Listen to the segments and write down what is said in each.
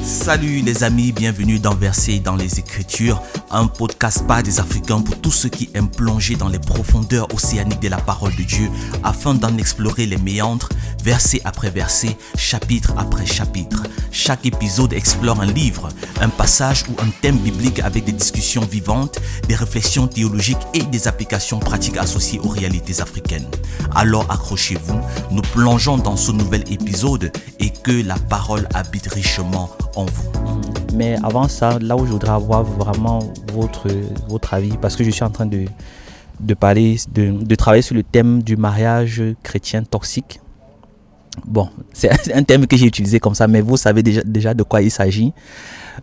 Salut les amis, bienvenue dans Versets dans les Écritures, un podcast par des Africains pour tous ceux qui aiment plonger dans les profondeurs océaniques de la parole de Dieu afin d'en explorer les méandres, verset après verset, chapitre après chapitre. Chaque épisode explore un livre, un passage ou un thème biblique avec des discussions vivantes, des réflexions théologiques et des applications pratiques associées aux réalités africaines. Alors accrochez-vous, nous plongeons dans ce nouvel épisode et que la parole habite richement en vous. Mais avant ça, là où je voudrais avoir vraiment votre avis, parce que je suis en train de parler, de travailler sur le thème du mariage chrétien toxique. Bon, c'est un thème que j'ai utilisé comme ça, mais vous savez déjà de quoi il s'agit.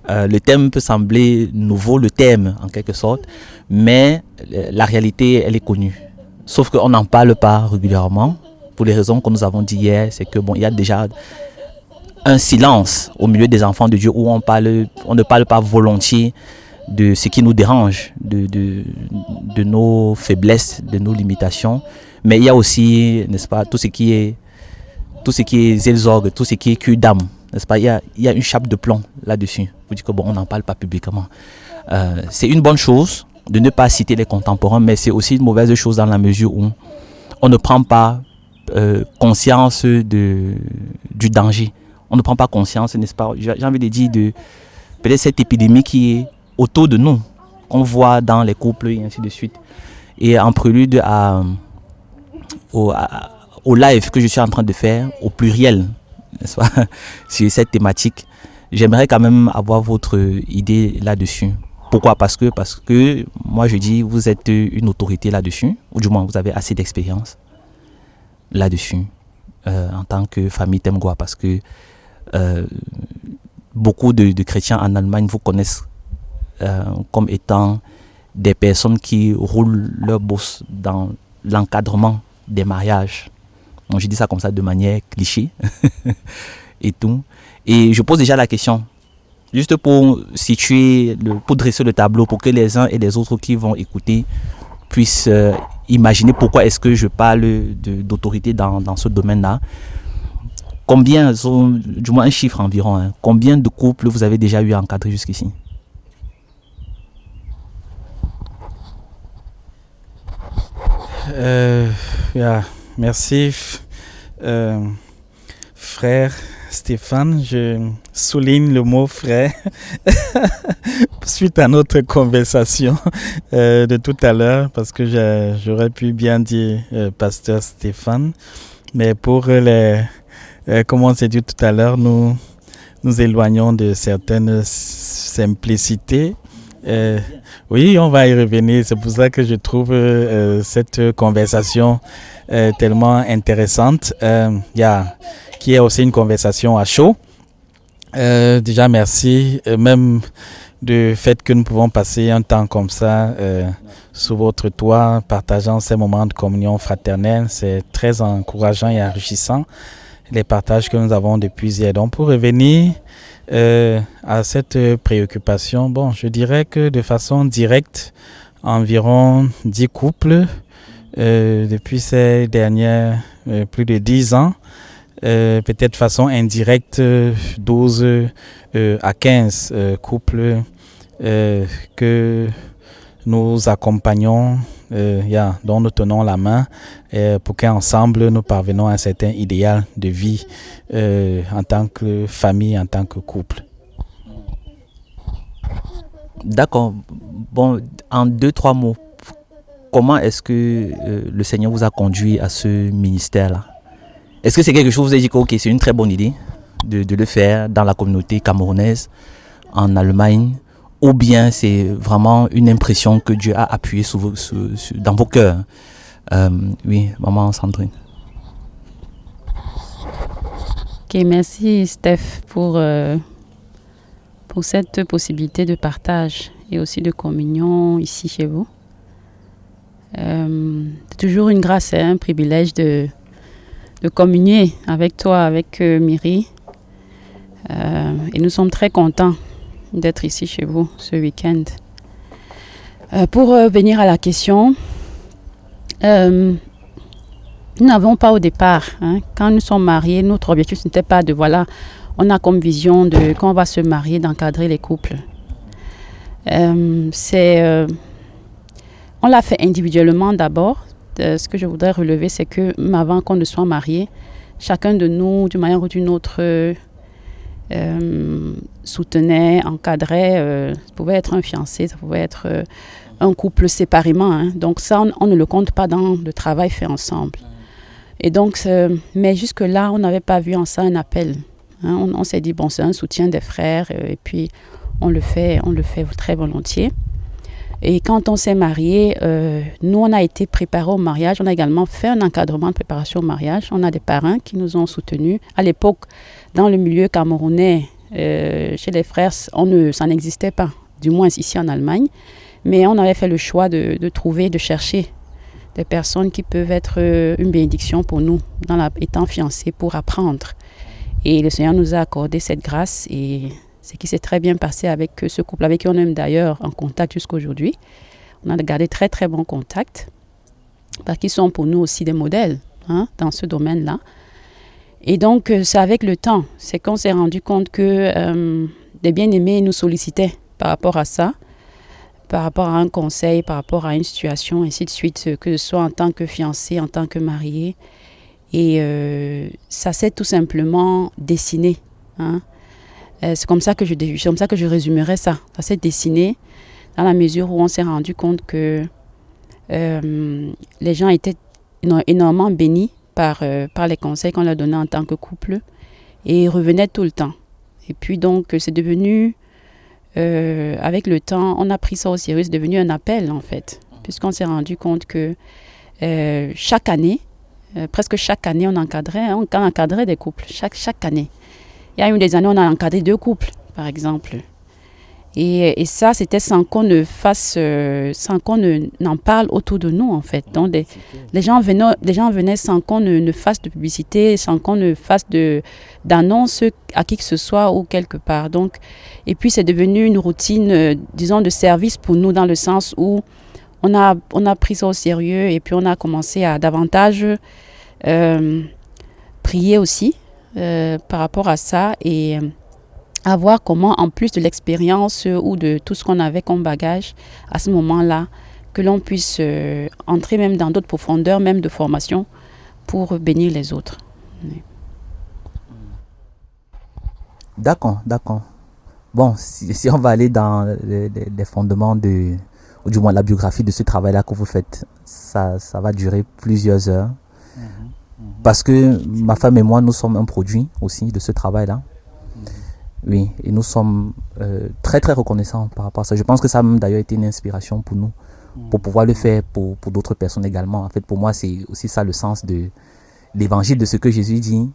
Le thème peut sembler nouveau, le thème en quelque sorte, mais la réalité, elle est connue. Sauf qu'on n'en parle pas régulièrement, pour les raisons que nous avons dit hier, c'est que bon, il y a déjà un silence au milieu des enfants de Dieu où on ne parle pas volontiers de ce qui nous dérange, de nos faiblesses, de nos limitations. Mais il y a aussi, n'est-ce pas, tout ce qui est zélzorgue, tout ce qui est cul d'âme, n'est-ce pas, il y a une chape de plomb là-dessus. Vous dites que bon, on n'en parle pas publiquement. C'est une bonne chose de ne pas citer les contemporains, mais c'est aussi une mauvaise chose dans la mesure où on ne prend pas conscience du danger. On ne prend pas conscience, n'est-ce pas, j'ai envie de dire, de peut-être cette épidémie qui est autour de nous, qu'on voit dans les couples et ainsi de suite. Et en prélude au live que je suis en train de faire, au pluriel, n'est-ce pas, sur cette thématique, j'aimerais quand même avoir votre idée là-dessus. Pourquoi ? Parce que moi je dis, vous êtes une autorité là-dessus, ou du moins vous avez assez d'expérience là-dessus, en tant que famille Temgoa, parce que beaucoup de chrétiens en Allemagne vous connaissent comme étant des personnes qui roulent leur bosse dans l'encadrement des mariages. Donc, je dis ça comme ça de manière cliché et tout. Et je pose déjà la question, juste pour situer, pour dresser le tableau, pour que les uns et les autres qui vont écouter puissent imaginer pourquoi est-ce que je parle d'autorité dans ce domaine-là. Combien, du moins un chiffre environ, combien de couples vous avez déjà eu à encadrer jusqu'ici ? Merci, frère Stéphane. Je souligne le mot frère suite à notre conversation de tout à l'heure, parce que j'aurais pu bien dire pasteur Stéphane, mais pour comme on s'est dit tout à l'heure, nous éloignons de certaines simplicités. Oui, on va y revenir. C'est pour ça que je trouve cette conversation tellement intéressante. Qui est aussi une conversation à chaud. Déjà, merci. Même du fait que nous pouvons passer un temps comme ça sous votre toit, partageant ces moments de communion fraternelle. C'est très encourageant et enrichissant, les partages que nous avons depuis hier. Donc, pour revenir à cette préoccupation, bon, je dirais que de façon directe, environ 10 couples depuis ces dernières plus de 10 ans, peut-être de façon indirecte 12 à 15 couples que nous accompagnons, dont nous tenons la main pour qu'ensemble nous parvenons à un certain idéal de vie en tant que famille, en tant que couple. D'accord. Bon, en 2-3 mots, comment est-ce que le Seigneur vous a conduit à ce ministère-là ? Est-ce que c'est quelque chose où vous avez dit que okay, c'est une très bonne idée de le faire dans la communauté camerounaise, en Allemagne, ou bien c'est vraiment une impression que Dieu a appuyée dans vos cœurs ? Oui, maman Sandrine. Ok, merci Steph pour cette possibilité de partage et aussi de communion ici chez vous. C'est toujours une grâce et un privilège de communier avec toi, avec Myri. Et nous sommes très contents d'être ici chez vous ce week-end. Pour venir à la question, nous n'avons pas au départ, quand nous sommes mariés, notre objectif n'était pas de on a comme vision de quand on va se marier, d'encadrer les couples. On l'a fait individuellement d'abord. Ce que je voudrais relever, c'est que avant qu'on ne soit mariés, chacun de nous, d'une manière ou d'une autre, soutenait, encadrait. Ça pouvait être un fiancé, ça pouvait être un couple séparément. Hein. Donc ça, on ne le compte pas dans le travail fait ensemble. Et donc, mais jusque-là, on n'avait pas vu en ça un appel. Hein. On s'est dit, bon, c'est un soutien des frères, et puis on le fait très volontiers. Et quand on s'est mariés, nous, on a été préparés au mariage. On a également fait un encadrement de préparation au mariage. On a des parrains qui nous ont soutenus. À l'époque, dans le milieu camerounais, chez les frères, ça n'existait pas, du moins ici en Allemagne. Mais on avait fait le choix de chercher des personnes qui peuvent être une bénédiction pour nous, étant fiancés, pour apprendre. Et le Seigneur nous a accordé cette grâce et ce qui s'est très bien passé avec ce couple, avec qui on est d'ailleurs en contact jusqu'à aujourd'hui. On a gardé très très bon contact, parce qu'ils sont pour nous aussi des modèles dans ce domaine-là. Et donc, c'est avec le temps, c'est qu'on s'est rendu compte que des bien-aimés nous sollicitaient par rapport à ça, par rapport à un conseil, par rapport à une situation, ainsi de suite, que ce soit en tant que fiancé, en tant que marié. Et ça s'est tout simplement dessiné. C'est comme ça que je résumerais ça. Ça s'est dessiné dans la mesure où on s'est rendu compte que les gens étaient énormément bénis par les conseils qu'on leur donnait en tant que couple et revenaient tout le temps. Et puis donc, c'est devenu, avec le temps, on a pris ça au sérieux, c'est devenu un appel en fait, puisqu'on s'est rendu compte que chaque année, presque chaque année, on encadrait des couples, chaque année. Il y a eu des années, on a encadré 2 couples, par exemple. Et ça, c'était sans qu'on ne fasse, sans qu'on n'en parle autour de nous, en fait. Donc, les gens venaient sans qu'on ne fasse de publicité, sans qu'on ne fasse d'annonce à qui que ce soit ou quelque part. Donc, et puis, c'est devenu une routine, disons, de service pour nous, dans le sens où on a pris ça au sérieux et puis on a commencé à davantage prier aussi par rapport à ça et à voir comment, en plus de l'expérience ou de tout ce qu'on avait comme bagage à ce moment-là, que l'on puisse entrer même dans d'autres profondeurs, même de formation, pour bénir les autres. Oui. D'accord. Bon, si on va aller dans les fondements ou du moins la biographie de ce travail-là que vous faites, ça va durer plusieurs heures. Parce que ma femme et moi, nous sommes un produit aussi de ce travail-là. Oui, et nous sommes très très reconnaissants par rapport à ça. Je pense que ça a même d'ailleurs été une inspiration pour nous, pour pouvoir le faire pour d'autres personnes également. En fait, pour moi, c'est aussi ça le sens de l'évangile, de ce que Jésus dit.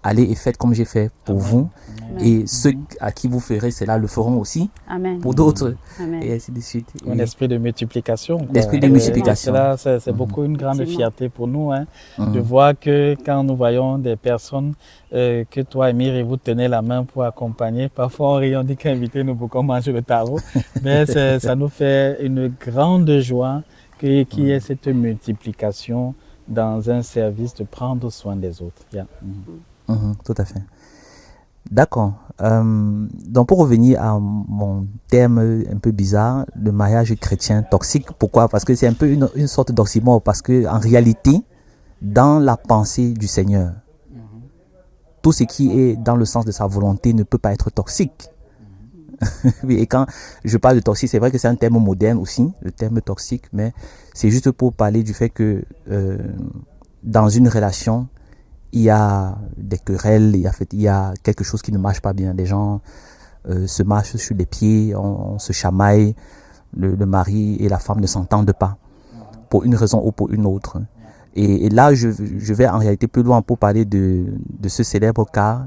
Allez et faites comme j'ai fait pour vous. Amen. Et ceux à qui vous ferez cela le feront aussi. Amen. Pour d'autres. Amen. Et ainsi de suite. Un esprit de multiplication. L'esprit de multiplication. C'est beaucoup une grande fierté pour nous de voir que quand nous voyons des personnes que toi, Emir, vous tenez la main pour accompagner. Parfois, on rit, on dit qu'inviter nous pour qu'on mange le tarot. Mais ça nous fait une grande joie qu'il y ait cette multiplication dans un service de prendre soin des autres. Yeah. Tout à fait. D'accord. Donc pour revenir à mon terme un peu bizarre, le mariage chrétien toxique. Pourquoi? Parce que c'est un peu une sorte d'oxymore. Parce que en réalité, dans la pensée du Seigneur, tout ce qui est dans le sens de sa volonté ne peut pas être toxique. Oui, et quand je parle de toxique, c'est vrai que c'est un terme moderne aussi, le terme toxique, mais c'est juste pour parler du fait que dans une relation, il y a des querelles, il y a quelque chose qui ne marche pas bien. Les gens se marchent sur les pieds, on se chamaille, le mari et la femme ne s'entendent pas, pour une raison ou pour une autre. Et là, je vais en réalité plus loin pour parler de ce célèbre cas,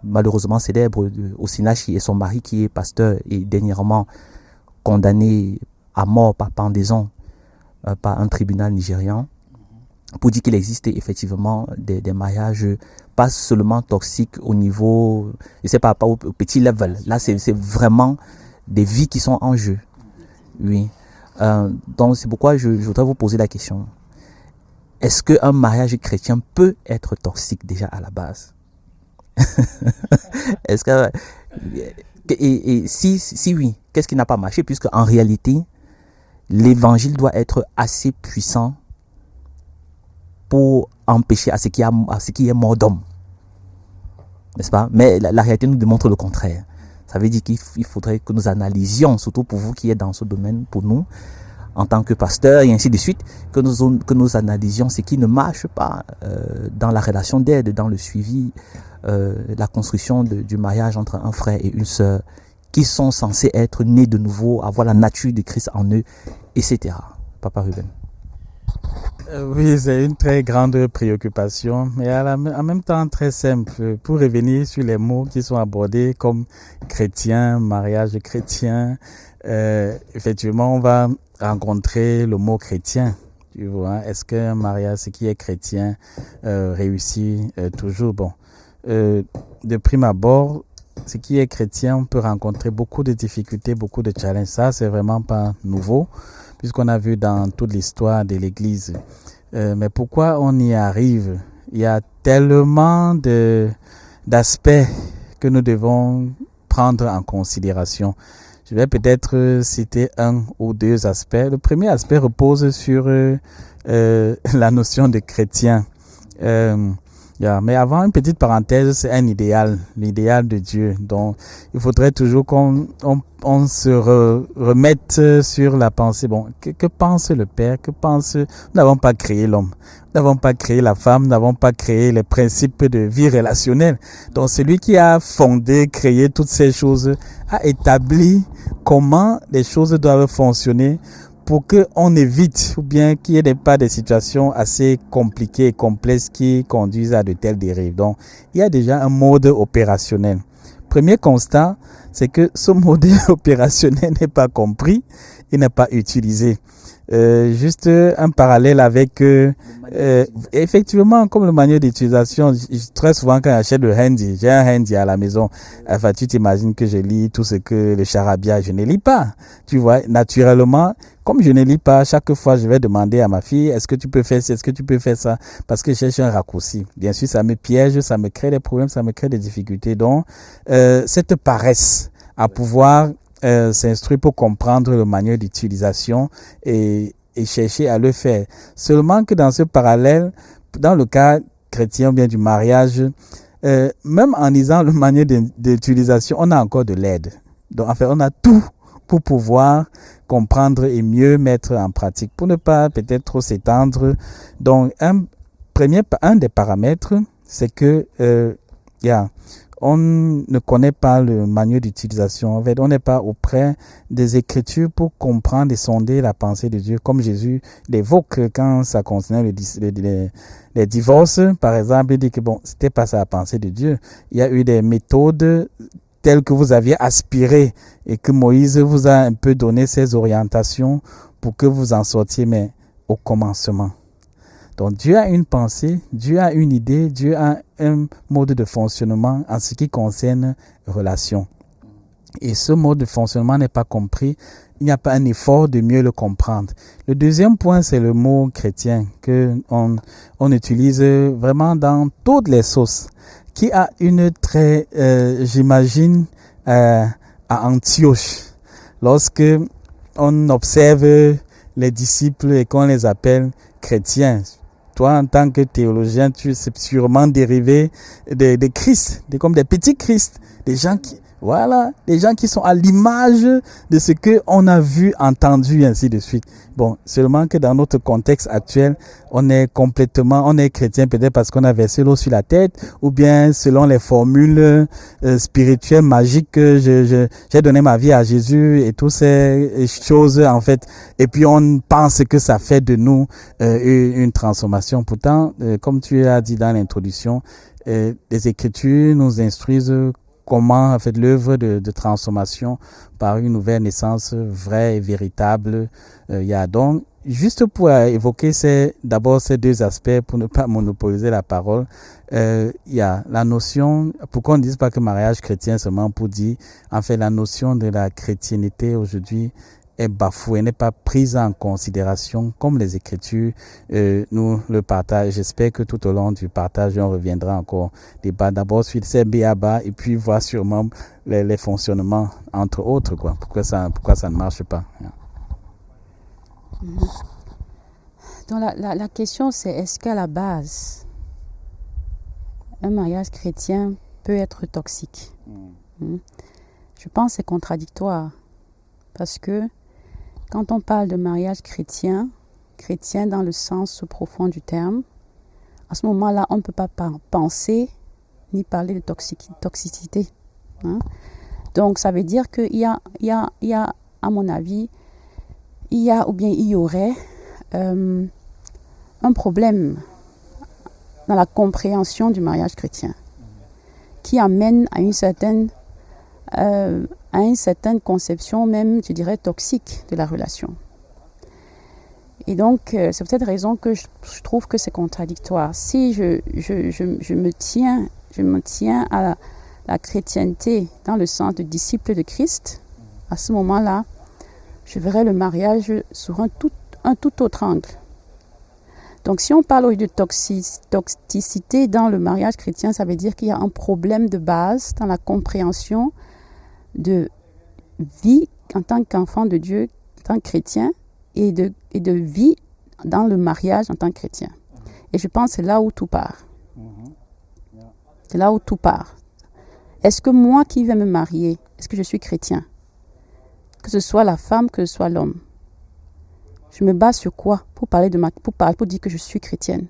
malheureusement célèbre, Osinachi et son mari qui est pasteur et dernièrement condamné à mort par pendaison par un tribunal nigérian, pour dire qu'il existe effectivement des mariages pas seulement toxiques au niveau, je sais pas au petit level. Là, c'est vraiment des vies qui sont en jeu. Oui. Donc, c'est pourquoi je voudrais vous poser la question. Est-ce qu'un mariage chrétien peut être toxique déjà à la base? Est-ce que et si oui, qu'est-ce qui n'a pas marché? Puisque en réalité, l'évangile doit être assez puissant pour empêcher à ce qui est mort d'homme, n'est-ce pas? Mais la réalité nous démontre le contraire. Ça veut dire qu'il faudrait que nous analysions, surtout pour vous qui êtes dans ce domaine, pour nous, en tant que pasteur et ainsi de suite, que nous analysions ce qui ne marche pas dans la relation d'aide, dans le suivi, la construction du mariage entre un frère et une sœur, qui sont censés être nés de nouveau, avoir la nature de Christ en eux, etc. Papa Ruben. Oui, c'est une très grande préoccupation, mais en même temps très simple. Pour revenir sur les mots qui sont abordés comme chrétien, mariage chrétien, effectivement, on va rencontrer le mot chrétien. Tu vois, est-ce qu'un mariage, ce qui est chrétien, réussit toujours? Bon, de prime abord, ce qui est chrétien, on peut rencontrer beaucoup de difficultés, beaucoup de challenges. Ça, c'est vraiment pas nouveau, puisqu'on a vu dans toute l'histoire de l'Église. Mais pourquoi on y arrive? Il y a tellement d'aspects que nous devons prendre en considération. Je vais peut-être citer un ou deux aspects. Le premier aspect repose sur la notion de chrétien. Mais avant, une petite parenthèse, c'est un idéal, l'idéal de Dieu. Donc, il faudrait toujours qu'on se remette sur la pensée. Bon, que pense le Père? Nous n'avons pas créé l'homme. Nous n'avons pas créé la femme. Nous n'avons pas créé les principes de vie relationnelle. Donc, celui qui a fondé, créé toutes ces choses, a établi comment les choses doivent fonctionner pour qu'on évite ou bien qu'il n'y ait pas de situations assez compliquées et complexes qui conduisent à de telles dérives. Donc, il y a déjà un mode opérationnel. Premier constat, c'est que ce mode opérationnel n'est pas compris et n'est pas utilisé. Juste un parallèle avec effectivement comme le manuel d'utilisation. Très souvent quand j'achète le handy, j'ai un handy à la maison, enfin tu t'imagines que je lis tout ce que le charabia, je ne lis pas, tu vois, naturellement. Comme je ne lis pas, chaque fois je vais demander à ma fille, est-ce que tu peux faire ça, est-ce que tu peux faire ça, parce que je cherche un raccourci. Bien sûr, ça me piège, ça me crée des problèmes, ça me crée des difficultés. Donc cette paresse à pouvoir s'instruire pour comprendre le manuel d'utilisation et chercher à le faire. Seulement que dans ce parallèle, dans le cas chrétien ou bien du mariage, même en lisant le manuel d'utilisation, on a encore de l'aide. Donc en fait, on a tout pour pouvoir comprendre et mieux mettre en pratique. Pour ne pas peut-être trop s'étendre, donc un des paramètres, c'est que on ne connaît pas le manuel d'utilisation. En fait, on n'est pas auprès des Écritures pour comprendre et sonder la pensée de Dieu, comme Jésus l'évoque quand ça concerne les divorces. Par exemple, il dit que bon, c'était pas ça la pensée de Dieu. Il y a eu des méthodes telles que vous aviez aspiré et que Moïse vous a un peu donné ses orientations pour que vous en sortiez, mais au commencement. Donc Dieu a une pensée, Dieu a une idée, Dieu a un mode de fonctionnement en ce qui concerne relation. Et ce mode de fonctionnement n'est pas compris, il n'y a pas un effort de mieux le comprendre. Le deuxième point, c'est le mot chrétien que on utilise vraiment dans toutes les sauces, qui a une très, j'imagine, à Antioche, lorsque on observe les disciples et qu'on les appelle chrétiens. Toi, en tant que théologien, tu es sûrement dérivé de Christ, comme des petits Christ, des gens qui sont à l'image de ce que on a vu, entendu, et ainsi de suite. Bon, seulement que dans notre contexte actuel, on est chrétien peut-être parce qu'on a versé l'eau sur la tête, ou bien selon les formules spirituelles, magiques que j'ai donné ma vie à Jésus et toutes ces choses, en fait. Et puis on pense que ça fait de nous une transformation. Pourtant, comme tu as dit dans l'introduction, les Écritures nous instruisent comment en fait l'œuvre de transformation par une nouvelle naissance vraie et véritable. Il y a donc, juste pour évoquer d'abord ces deux aspects, pour ne pas monopoliser la parole, il y a la notion, pourquoi on ne dit pas que mariage chrétien seulement pour dire, en fait la notion de la chrétienté aujourd'hui est bafouée, n'est pas prise en considération comme les Écritures nous le partagent. J'espère que tout au long du partage, on reviendra encore débat. D'abord sur ces B.A.B.A. et puis voir sûrement les fonctionnements entre autres, quoi. Pourquoi ça ne marche pas. Donc la question c'est, est-ce qu'à la base, un mariage chrétien peut être toxique? Je pense que c'est contradictoire. Parce que quand on parle de mariage chrétien dans le sens profond du terme, à ce moment-là, on ne peut pas penser ni parler de toxicité. Donc, ça veut dire qu'il y a, à mon avis, il y aurait un problème dans la compréhension du mariage chrétien qui amène à une certaine conception même, je dirais, toxique de la relation. Et donc, c'est pour cette raison que je trouve que c'est contradictoire. Si je me tiens à la chrétienté dans le sens de disciple de Christ, à ce moment-là, je verrai le mariage sur un tout autre angle. Donc, si on parle de toxicité dans le mariage chrétien, ça veut dire qu'il y a un problème de base dans la compréhension de vie en tant qu'enfant de Dieu, en tant que chrétien, et de vie dans le mariage en tant que chrétien. Et je pense que c'est là où tout part. C'est là où tout part. Est-ce que moi qui vais me marier, est-ce que je suis chrétien? Que ce soit la femme, que ce soit l'homme. Je me base sur quoi pour dire que je suis chrétienne?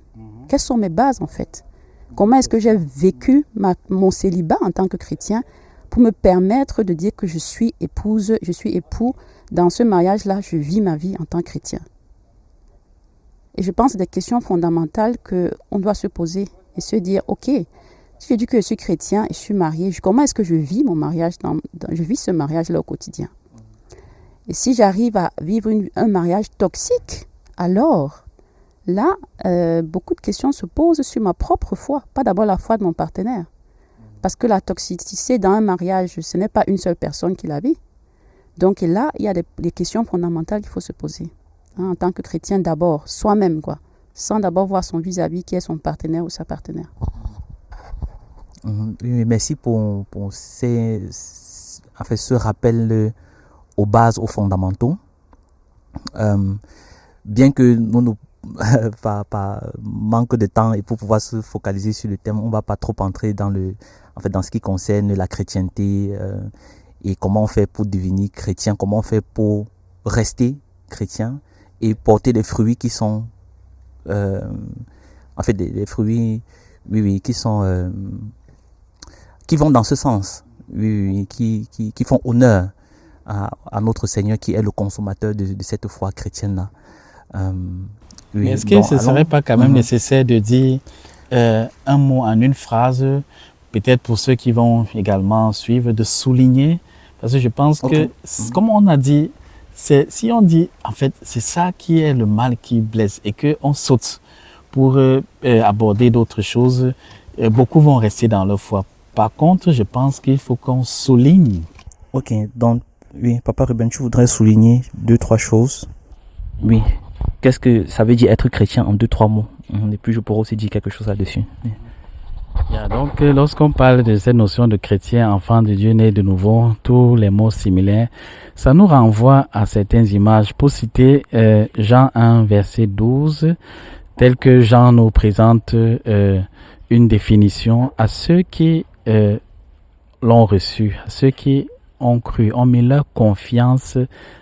Quelles sont mes bases en fait? Comment est-ce que j'ai vécu mon célibat en tant que chrétien pour me permettre de dire que je suis épouse, je suis époux? Dans ce mariage-là, je vis ma vie en tant que chrétien. Et je pense que c'est des questions fondamentales qu'on doit se poser et se dire, ok, si je dis que je suis chrétien et je suis mariée, comment est-ce que je vis mon mariage, je vis ce mariage-là au quotidien? Et si j'arrive à vivre un mariage toxique, alors là, beaucoup de questions se posent sur ma propre foi, pas d'abord la foi de mon partenaire. Parce que la toxicité dans un mariage, ce n'est pas une seule personne qui la vit. Donc là, il y a des questions fondamentales qu'il faut se poser. En tant que chrétien d'abord, soi-même, sans d'abord voir son vis-à-vis qui est son partenaire ou sa partenaire. Merci pour ce rappel aux bases, aux fondamentaux. Bien que nous par manque de temps et pour pouvoir se focaliser sur le thème, on ne va pas trop entrer dans ce qui concerne la chrétienté et comment on fait pour devenir chrétien, comment on fait pour rester chrétien et porter des fruits qui sont des fruits qui vont dans ce sens, qui font honneur à notre Seigneur qui est le consommateur de cette foi chrétienne-là. Mais est-ce que ce ne serait pas quand même nécessaire de dire un mot en une phrase, peut-être pour ceux qui vont également suivre, de souligner? Parce que je pense que, comme on a dit, si on dit, en fait, c'est ça qui est le mal qui blesse et qu'on saute pour aborder d'autres choses, beaucoup vont rester dans leur foi. Par contre, je pense qu'il faut qu'on souligne. Ok, donc, oui, Papa Ruben, tu voudrais souligner 2-3 choses? Oui. Qu'est-ce que ça veut dire être chrétien en 2-3 mots? Et puis je pourrais aussi dire quelque chose là-dessus. Donc, lorsqu'on parle de cette notion de chrétien, enfant de Dieu né de nouveau, tous les mots similaires, ça nous renvoie à certaines images. Pour citer Jean 1, verset 12, tel que Jean nous présente une définition à ceux qui l'ont reçu, à ceux qui ont cru, ont mis leur confiance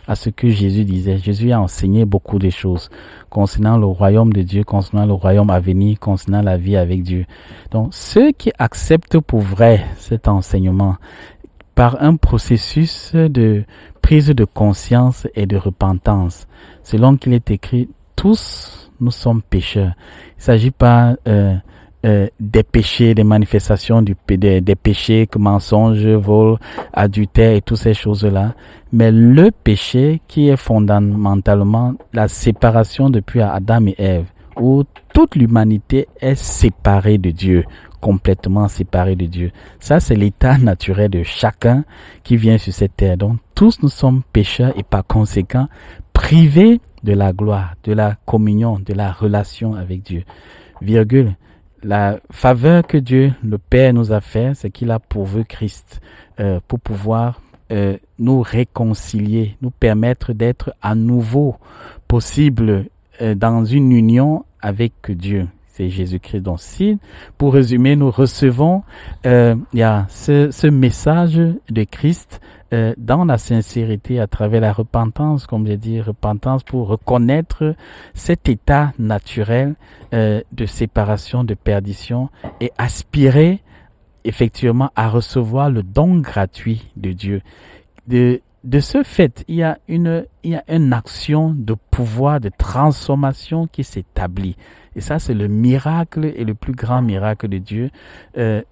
à ce que Jésus disait. Jésus a enseigné beaucoup de choses concernant le royaume de Dieu, concernant le royaume à venir, concernant la vie avec Dieu. Donc, ceux qui acceptent pour vrai cet enseignement par un processus de prise de conscience et de repentance, selon qu'il est écrit, tous nous sommes pécheurs. Il ne s'agit pas des péchés, des manifestations des péchés, que mensonge, vol, adultère et toutes ces choses-là. Mais le péché qui est fondamentalement la séparation depuis Adam et Ève, où toute l'humanité est séparée de Dieu, complètement séparés de Dieu. Ça, c'est l'état naturel de chacun qui vient sur cette terre. Donc, tous nous sommes pécheurs et par conséquent, privés de la gloire, de la communion, de la relation avec Dieu. Virgule. La faveur que Dieu, le Père, nous a fait, c'est qu'il a pourvu Christ pour pouvoir nous réconcilier, nous permettre d'être à nouveau possible dans une union avec Dieu. C'est Jésus-Christ. Donc, si, pour résumer, nous recevons il y a ce message de Christ dans la sincérité à travers la repentance, comme j'ai dit, repentance pour reconnaître cet état naturel de séparation, de perdition et aspirer effectivement à recevoir le don gratuit de Dieu. De ce fait, il y a une action de pouvoir, de transformation qui s'établit. Et ça, c'est le miracle et le plus grand miracle de Dieu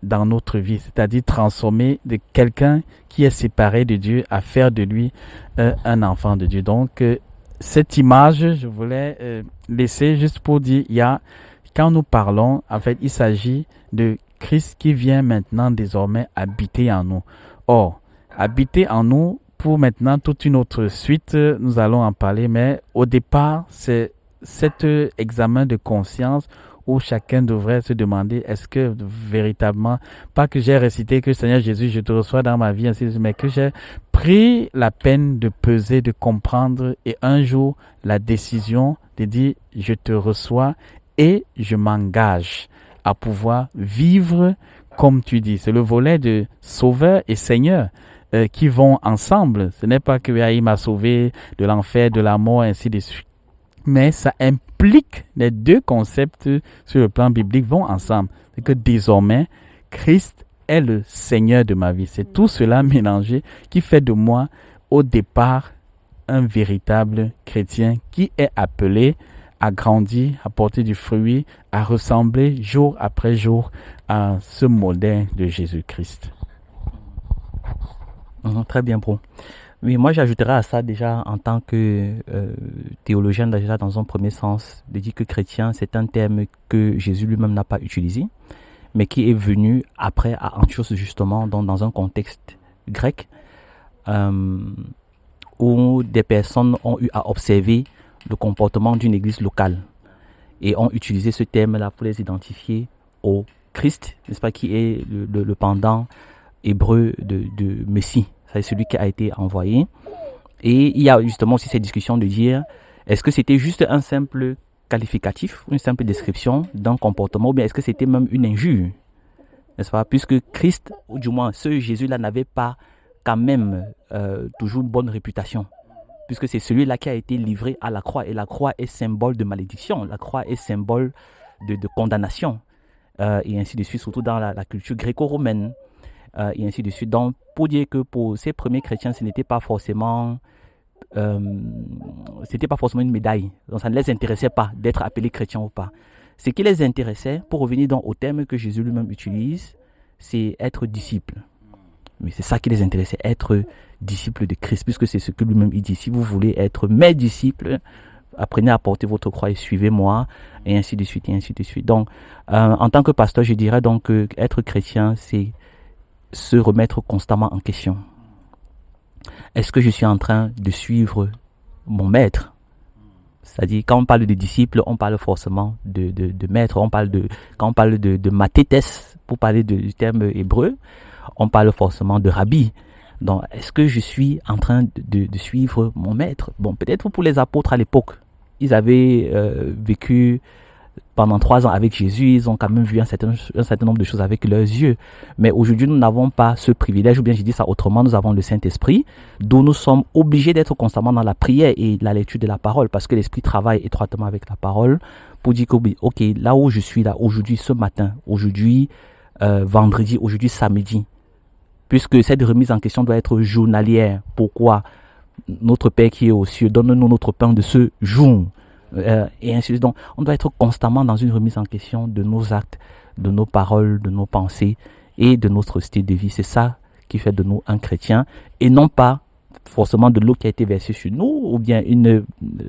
dans notre vie. C'est-à-dire transformer de quelqu'un qui est séparé de Dieu à faire de lui un enfant de Dieu. Donc, cette image, je voulais laisser juste pour dire, quand nous parlons, en fait, il s'agit de Christ qui vient maintenant désormais habiter en nous. Or, habiter en nous, pour maintenant toute une autre suite, nous allons en parler, mais au départ, c'est cet examen de conscience où chacun devrait se demander, est-ce que véritablement, pas que j'ai récité que Seigneur Jésus, je te reçois dans ma vie, ainsi de suite, mais que j'ai pris la peine de peser, de comprendre et un jour la décision de dire, je te reçois et je m'engage à pouvoir vivre comme tu dis. C'est le volet de Sauveur et Seigneur qui vont ensemble. Ce n'est pas que il m'a sauvé de l'enfer, de la mort, ainsi de suite. Mais ça implique, les deux concepts sur le plan biblique vont ensemble. C'est que désormais, Christ est le Seigneur de ma vie. C'est tout cela mélangé qui fait de moi, au départ, un véritable chrétien qui est appelé à grandir, à porter du fruit, à ressembler jour après jour à ce modèle de Jésus-Christ. Très bien, bro. Oui, moi j'ajouterais à ça déjà en tant que théologien, déjà dans un premier sens, de dire que chrétien, c'est un terme que Jésus lui-même n'a pas utilisé, mais qui est venu après à Antioche justement, dans un contexte grec, où des personnes ont eu à observer le comportement d'une église locale et ont utilisé ce terme-là pour les identifier au Christ, n'est-ce pas, qui est le pendant hébreu de Messie. C'est celui qui a été envoyé. Et il y a justement aussi cette discussion de dire, est-ce que c'était juste un simple qualificatif, une simple description d'un comportement, ou bien est-ce que c'était même une injure, n'est-ce pas? Puisque Christ, ou du moins ce Jésus-là, n'avait pas quand même toujours une bonne réputation. Puisque c'est celui-là qui a été livré à la croix. Et la croix est symbole de malédiction. La croix est symbole de condamnation. Et ainsi de suite, surtout dans la culture gréco-romaine. Et ainsi de suite. Donc, pour dire que pour ces premiers chrétiens, ce n'était pas forcément une médaille. Donc, ça ne les intéressait pas d'être appelés chrétiens ou pas. Ce qui les intéressait, pour revenir donc au terme que Jésus lui-même utilise, c'est être disciple. Mais c'est ça qui les intéressait, être disciple de Christ, puisque c'est ce que lui-même il dit. Si vous voulez être mes disciples, apprenez à porter votre croix et suivez-moi, et ainsi de suite, et ainsi de suite. Donc, en tant que pasteur, je dirais donc que être chrétien, c'est se remettre constamment en question. Est-ce que je suis en train de suivre mon maître? C'est-à-dire, quand on parle de disciple, on parle forcément de maître. Quand on parle de mathétes, pour parler du terme hébreu, on parle forcément de rabbi. Donc, est-ce que je suis en train de suivre mon maître? Bon, peut-être pour les apôtres à l'époque, ils avaient vécu pendant 3 ans avec Jésus, ils ont quand même vu un certain nombre de choses avec leurs yeux. Mais aujourd'hui, nous n'avons pas ce privilège, ou bien je dis ça autrement, nous avons le Saint-Esprit, d'où nous sommes obligés d'être constamment dans la prière et la lecture de la parole, parce que l'Esprit travaille étroitement avec la parole pour dire que, ok, là où je suis là, aujourd'hui, ce matin, aujourd'hui, vendredi, aujourd'hui, samedi, puisque cette remise en question doit être journalière. Pourquoi? Notre Père qui est aux cieux, donne-nous notre pain de ce jour. Et ainsi de suite. Donc, on doit être constamment dans une remise en question de nos actes, de nos paroles, de nos pensées et de notre style de vie. C'est ça qui fait de nous un chrétien et non pas forcément de l'eau qui a été versée sur nous ou bien une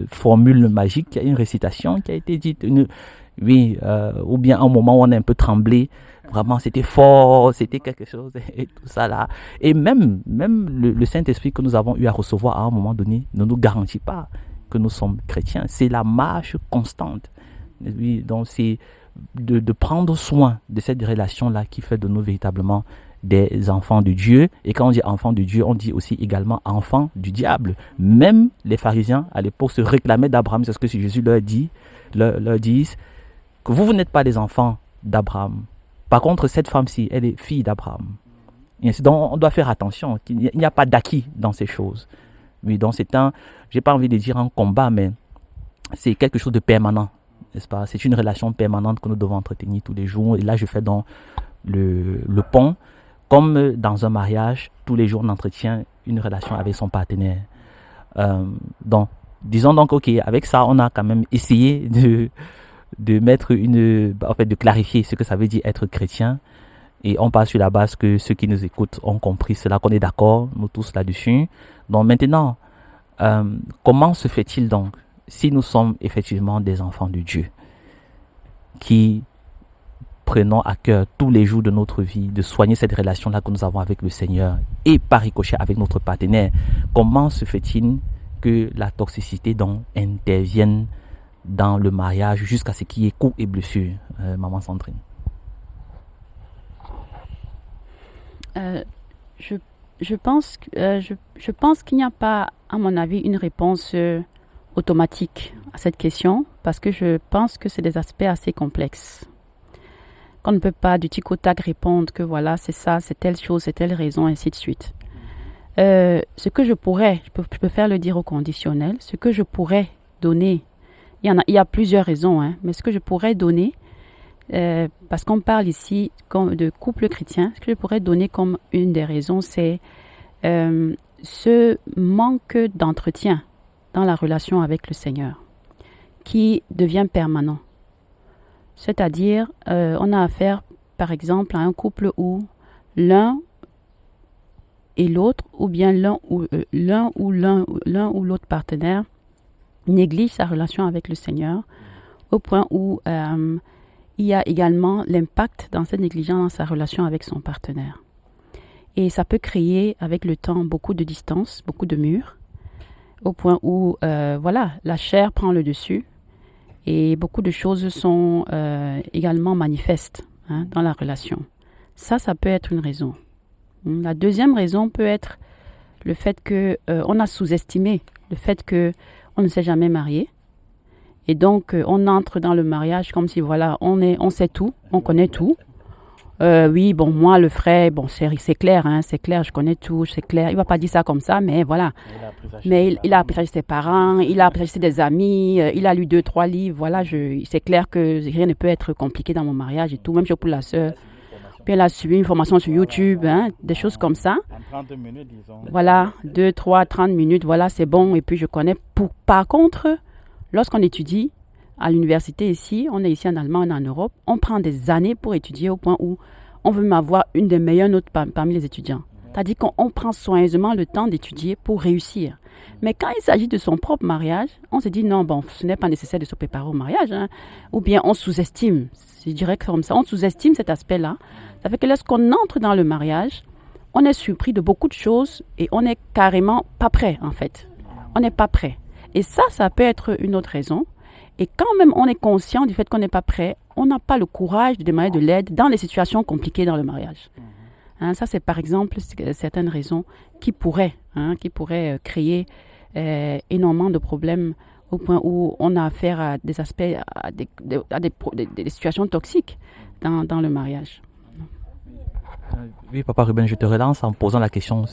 formule magique, une récitation qui a été dite, ou bien un moment où on a un peu tremblé Vraiment, c'était fort, c'était quelque chose et tout ça là. Et même le Saint-Esprit que nous avons eu à recevoir à un moment donné ne nous garantit pas que nous sommes chrétiens. C'est la marche constante. Oui, donc c'est de prendre soin de cette relation-là qui fait de nous véritablement des enfants de Dieu. Et quand on dit enfants de Dieu, on dit aussi également enfants du diable. Même les pharisiens à l'époque se réclamaient d'Abraham. C'est ce que Jésus leur dit, leur disent que vous n'êtes pas des enfants d'Abraham. Par contre, cette femme-ci, elle est fille d'Abraham. Et ainsi, donc, on doit faire attention. Il n'y a pas d'acquis dans ces choses. Oui, donc c'est j'ai pas envie de dire un combat, mais c'est quelque chose de permanent, n'est-ce pas? C'est une relation permanente que nous devons entretenir tous les jours. Et là, je fais donc le pont. Comme dans un mariage, tous les jours, on entretient une relation avec son partenaire. Donc, disons donc, ok, avec ça, on a quand même essayé de mettre de clarifier ce que ça veut dire être chrétien. Et on part sur la base que ceux qui nous écoutent ont compris cela, qu'on est d'accord, nous tous là-dessus. Donc maintenant, comment se fait-il donc, si nous sommes effectivement des enfants de Dieu, qui prenons à cœur tous les jours de notre vie de soigner cette relation-là que nous avons avec le Seigneur et par ricochet avec notre partenaire, comment se fait-il que la toxicité donc intervienne dans le mariage jusqu'à ce qu'il y ait coups et blessures, maman Sandrine? Je pense qu'il n'y a pas, à mon avis, une réponse automatique à cette question, parce que je pense que c'est des aspects assez complexes. Qu'on ne peut pas du tic au tac répondre que voilà, c'est ça, c'est telle chose, c'est telle raison, ainsi de suite. Ce que je peux faire le dire au conditionnel, ce que je pourrais donner, il y a plusieurs raisons, hein, mais ce que je pourrais donner, parce qu'on parle ici de couple chrétien, ce que je pourrais donner comme une des raisons, c'est ce manque d'entretien dans la relation avec le Seigneur, qui devient permanent. C'est-à-dire, on a affaire, par exemple, à un couple où l'un et l'autre, ou bien l'un ou l'autre partenaire néglige sa relation avec le Seigneur, au point où il y a également l'impact dans cette négligence dans sa relation avec son partenaire. Et ça peut créer, avec le temps, beaucoup de distance, beaucoup de murs, au point où, la chair prend le dessus. Et beaucoup de choses sont également manifestes dans la relation. Ça peut être une raison. La deuxième raison peut être le fait qu'on a sous-estimé le fait qu'on ne s'est jamais marié. Et donc, on entre dans le mariage comme si, voilà, on sait tout, on connaît tout. Oui, bon, moi, le frère, bon, c'est clair, c'est clair, je connais tout, c'est clair. Il ne va pas dire ça comme ça, mais voilà. Mais il a appris chez ses parents, il a appris chez des amis, il a lu 2-3 livres. Voilà, c'est clair que rien ne peut être compliqué dans mon mariage et tout, même chose pour la sœur. Puis elle a suivi une formation sur YouTube, des choses comme ça. En 30 minutes, disons. Voilà, 2, 3, 30 minutes, voilà, c'est bon. Et puis je connais. Par contre, lorsqu'on étudie à l'université ici, on est ici en Allemagne, on est en Europe, on prend des années pour étudier au point où on veut même avoir une des meilleures notes parmi les étudiants. C'est-à-dire qu'on prend soigneusement le temps d'étudier pour réussir. Mais quand il s'agit de son propre mariage, on se dit non, bon, ce n'est pas nécessaire de se préparer au mariage. Ou bien on sous-estime, je dirais comme ça, on sous-estime cet aspect-là. Ça fait que lorsqu'on entre dans le mariage, on est surpris de beaucoup de choses et on n'est carrément pas prêt en fait. On n'est pas prêt. Et ça peut être une autre raison. Et quand même on est conscient du fait qu'on n'est pas prêt, on n'a pas le courage de demander de l'aide dans les situations compliquées dans le mariage. Ça, c'est par exemple certaines raisons qui pourraient créer énormément de problèmes au point où on a affaire à des aspects, à des situations toxiques dans le mariage. Oui, Papa Ruben, je te relance en posant la question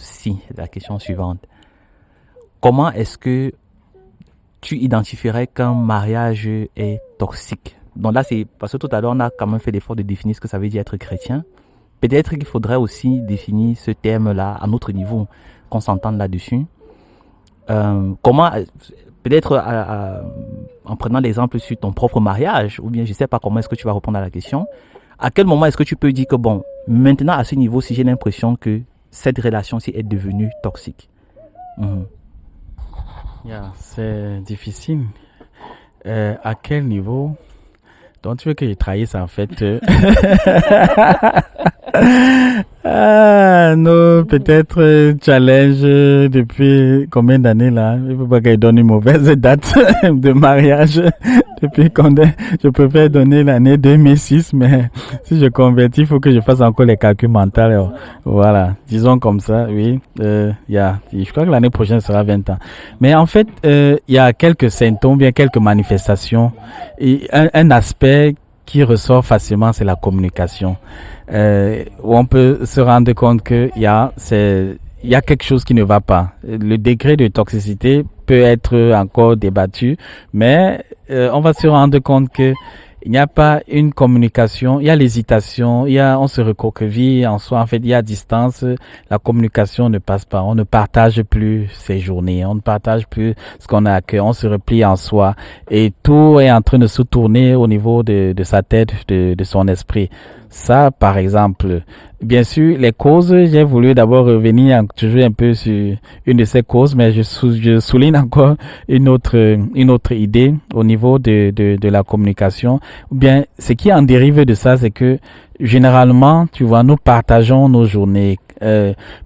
suivante. Comment est-ce que tu identifierais qu'un mariage est toxique? Donc là, c'est parce que tout à l'heure, on a quand même fait l'effort de définir ce que ça veut dire être chrétien. Peut-être qu'il faudrait aussi définir ce terme-là à notre niveau, qu'on s'entende là-dessus. Comment, peut-être en prenant l'exemple sur ton propre mariage, ou bien je ne sais pas comment est-ce que tu vas répondre à la question, à quel moment est-ce que tu peux dire que bon, maintenant à ce niveau, si j'ai l'impression que cette relation-ci est devenue toxique? C'est difficile. À quel niveau? Donc, tu veux que je trahisse, en fait. Non, peut-être challenge depuis combien d'années là? Il ne faut pas qu'elle donne une mauvaise date de mariage. Depuis quand je préfère donner l'année 2006, mais si je convertis, il faut que je fasse encore les calculs mentaux. Alors, voilà, disons comme ça, oui. Je crois que l'année prochaine sera 20 ans. Mais en fait, il y a quelques symptômes, bien quelques manifestations. Et un aspect qui ressort facilement, c'est la communication. Où on peut se rendre compte qu'il y a quelque chose qui ne va pas. Le degré de toxicité peut être encore débattu, mais on va se rendre compte que il n'y a pas une communication, il y a l'hésitation, on se recroqueville en soi, en fait, il y a distance, la communication ne passe pas, on ne partage plus ses journées, on ne partage plus ce qu'on a à cœur, on se replie en soi et tout est en train de se tourner au niveau de sa tête, de son esprit. Ça, par exemple, bien sûr, les causes, j'ai voulu d'abord revenir toujours un peu sur une de ces causes, mais je souligne encore une autre idée au niveau de la communication. Ou bien, ce qui en dérive de ça, c'est que généralement, tu vois, nous partageons nos journées.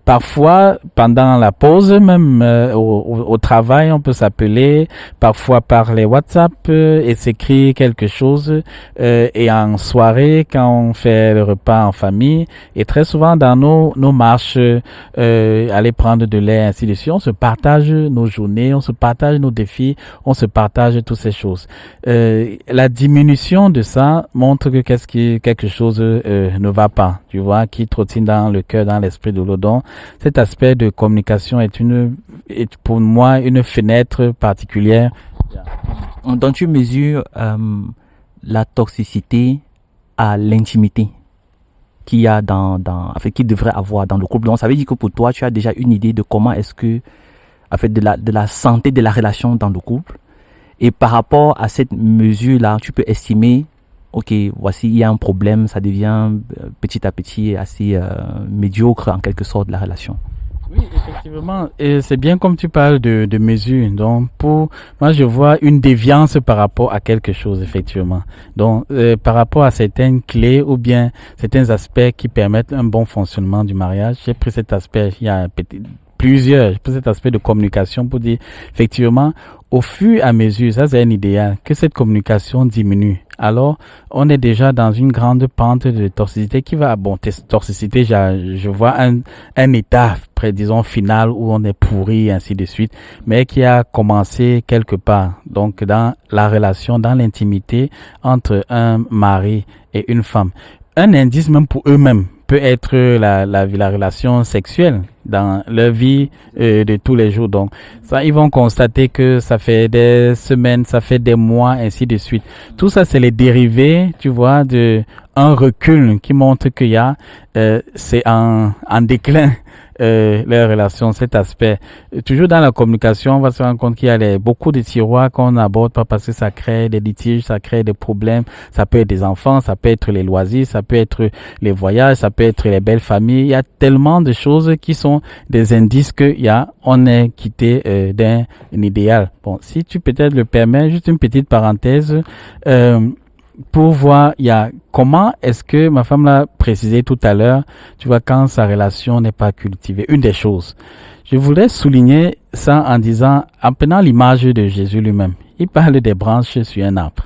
Parfois, pendant la pause, même au travail, on peut s'appeler, parfois par les WhatsApp et s'écrire quelque chose. Et en soirée, quand on fait le repas en famille, et très souvent dans nos marches, aller prendre de l'air, ainsi de suite, on se partage nos journées, on se partage nos défis, on se partage toutes ces choses. La diminution de ça montre que quelque chose ne va pas, tu vois, qui trottine dans le cœur, dans l'esprit de l'autre. Donc, cet aspect de communication est pour moi une fenêtre particulière. Donc tu mesures la toxicité à l'intimité qu'il y a qui devrait avoir dans le couple. Donc ça veut dire que pour toi, tu as déjà une idée de comment est-ce que, en fait, de la santé de la relation dans le couple. Et par rapport à cette mesure-là, tu peux estimer, ok, voici, il y a un problème, ça devient petit à petit assez médiocre en quelque sorte la relation. Oui, effectivement, et c'est bien comme tu parles de mesures. Donc, pour moi, je vois une déviance par rapport à quelque chose, effectivement. Donc, par rapport à certaines clés ou bien certains aspects qui permettent un bon fonctionnement du mariage, j'ai pris cet aspect, il y a plusieurs, j'ai pris cet aspect de communication pour dire, effectivement, au fur et à mesure, ça c'est un idéal, que cette communication diminue. Alors, on est déjà dans une grande pente de toxicité qui va, toxicité, je vois un état, disons, final où on est pourri, ainsi de suite, mais qui a commencé quelque part. Donc, dans la relation, dans l'intimité entre un mari et une femme. Un indice même pour eux-mêmes peut être la relation sexuelle dans leur vie de tous les jours. Donc, ça, ils vont constater que ça fait des semaines, ça fait des mois, ainsi de suite. Tout ça, c'est les dérivés, tu vois, de un recul qui montre qu'il y a, c'est en déclin. Les relations, cet aspect. Toujours dans la communication, on va se rendre compte qu'il y a beaucoup de tiroirs qu'on n'aborde pas parce que ça crée des litiges, ça crée des problèmes. Ça peut être des enfants, ça peut être les loisirs, ça peut être les voyages, ça peut être les belles familles. Il y a tellement de choses qui sont des indices on est quitté d'un idéal. Bon, si tu peut-être le permets, juste une petite parenthèse, pour voir, comment est-ce que ma femme l'a précisé tout à l'heure, tu vois, quand sa relation n'est pas cultivée. Une des choses. Je voudrais souligner ça en prenant l'image de Jésus lui-même. Il parle des branches sur un arbre.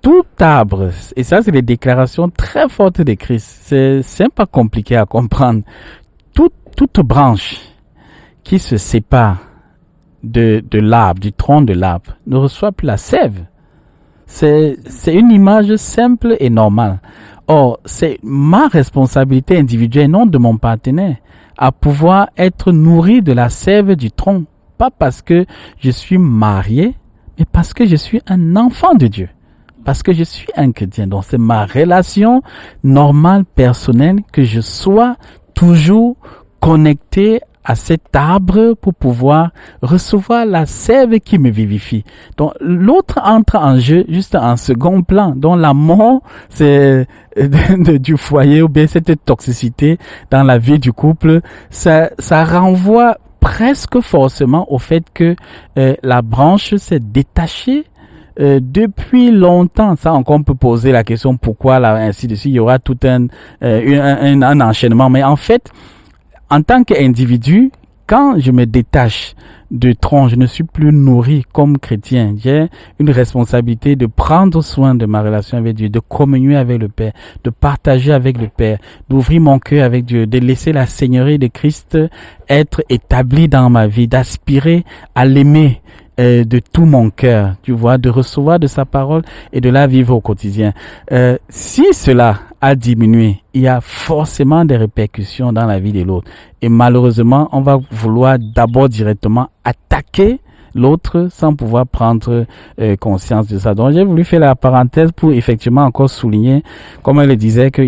Tout arbre, et ça c'est des déclarations très fortes de Christ. C'est pas compliqué à comprendre. Toute branche qui se sépare de l'arbre, du tronc de l'arbre, ne reçoit plus la sève. C'est une image simple et normale. Or, c'est ma responsabilité individuelle, non de mon partenaire, à pouvoir être nourri de la sève du tronc. Pas parce que je suis marié, mais parce que je suis un enfant de Dieu. Parce que je suis un chrétien. Donc, c'est ma relation normale, personnelle, que je sois toujours connecté à cet arbre pour pouvoir recevoir la sève qui me vivifie. Donc, l'autre entre en jeu juste en second plan. Donc, la mort, c'est du foyer ou bien cette toxicité dans la vie du couple. Ça renvoie presque forcément au fait que la branche s'est détachée depuis longtemps. Ça encore, on peut poser la question pourquoi là, ainsi de suite. Il y aura tout un enchaînement. Mais en fait, en tant qu'individu, quand je me détache de tronc, je ne suis plus nourri comme chrétien. J'ai une responsabilité de prendre soin de ma relation avec Dieu, de communier avec le Père, de partager avec le Père, d'ouvrir mon cœur avec Dieu, de laisser la Seigneurie de Christ être établie dans ma vie, d'aspirer à l'aimer de tout mon cœur, tu vois, de recevoir de sa parole et de la vivre au quotidien. Si cela a diminué, il y a forcément des répercussions dans la vie de l'autre. Et malheureusement, on va vouloir d'abord directement attaquer l'autre sans pouvoir prendre conscience de ça. Donc j'ai voulu faire la parenthèse pour effectivement encore souligner, comme elle le disait, que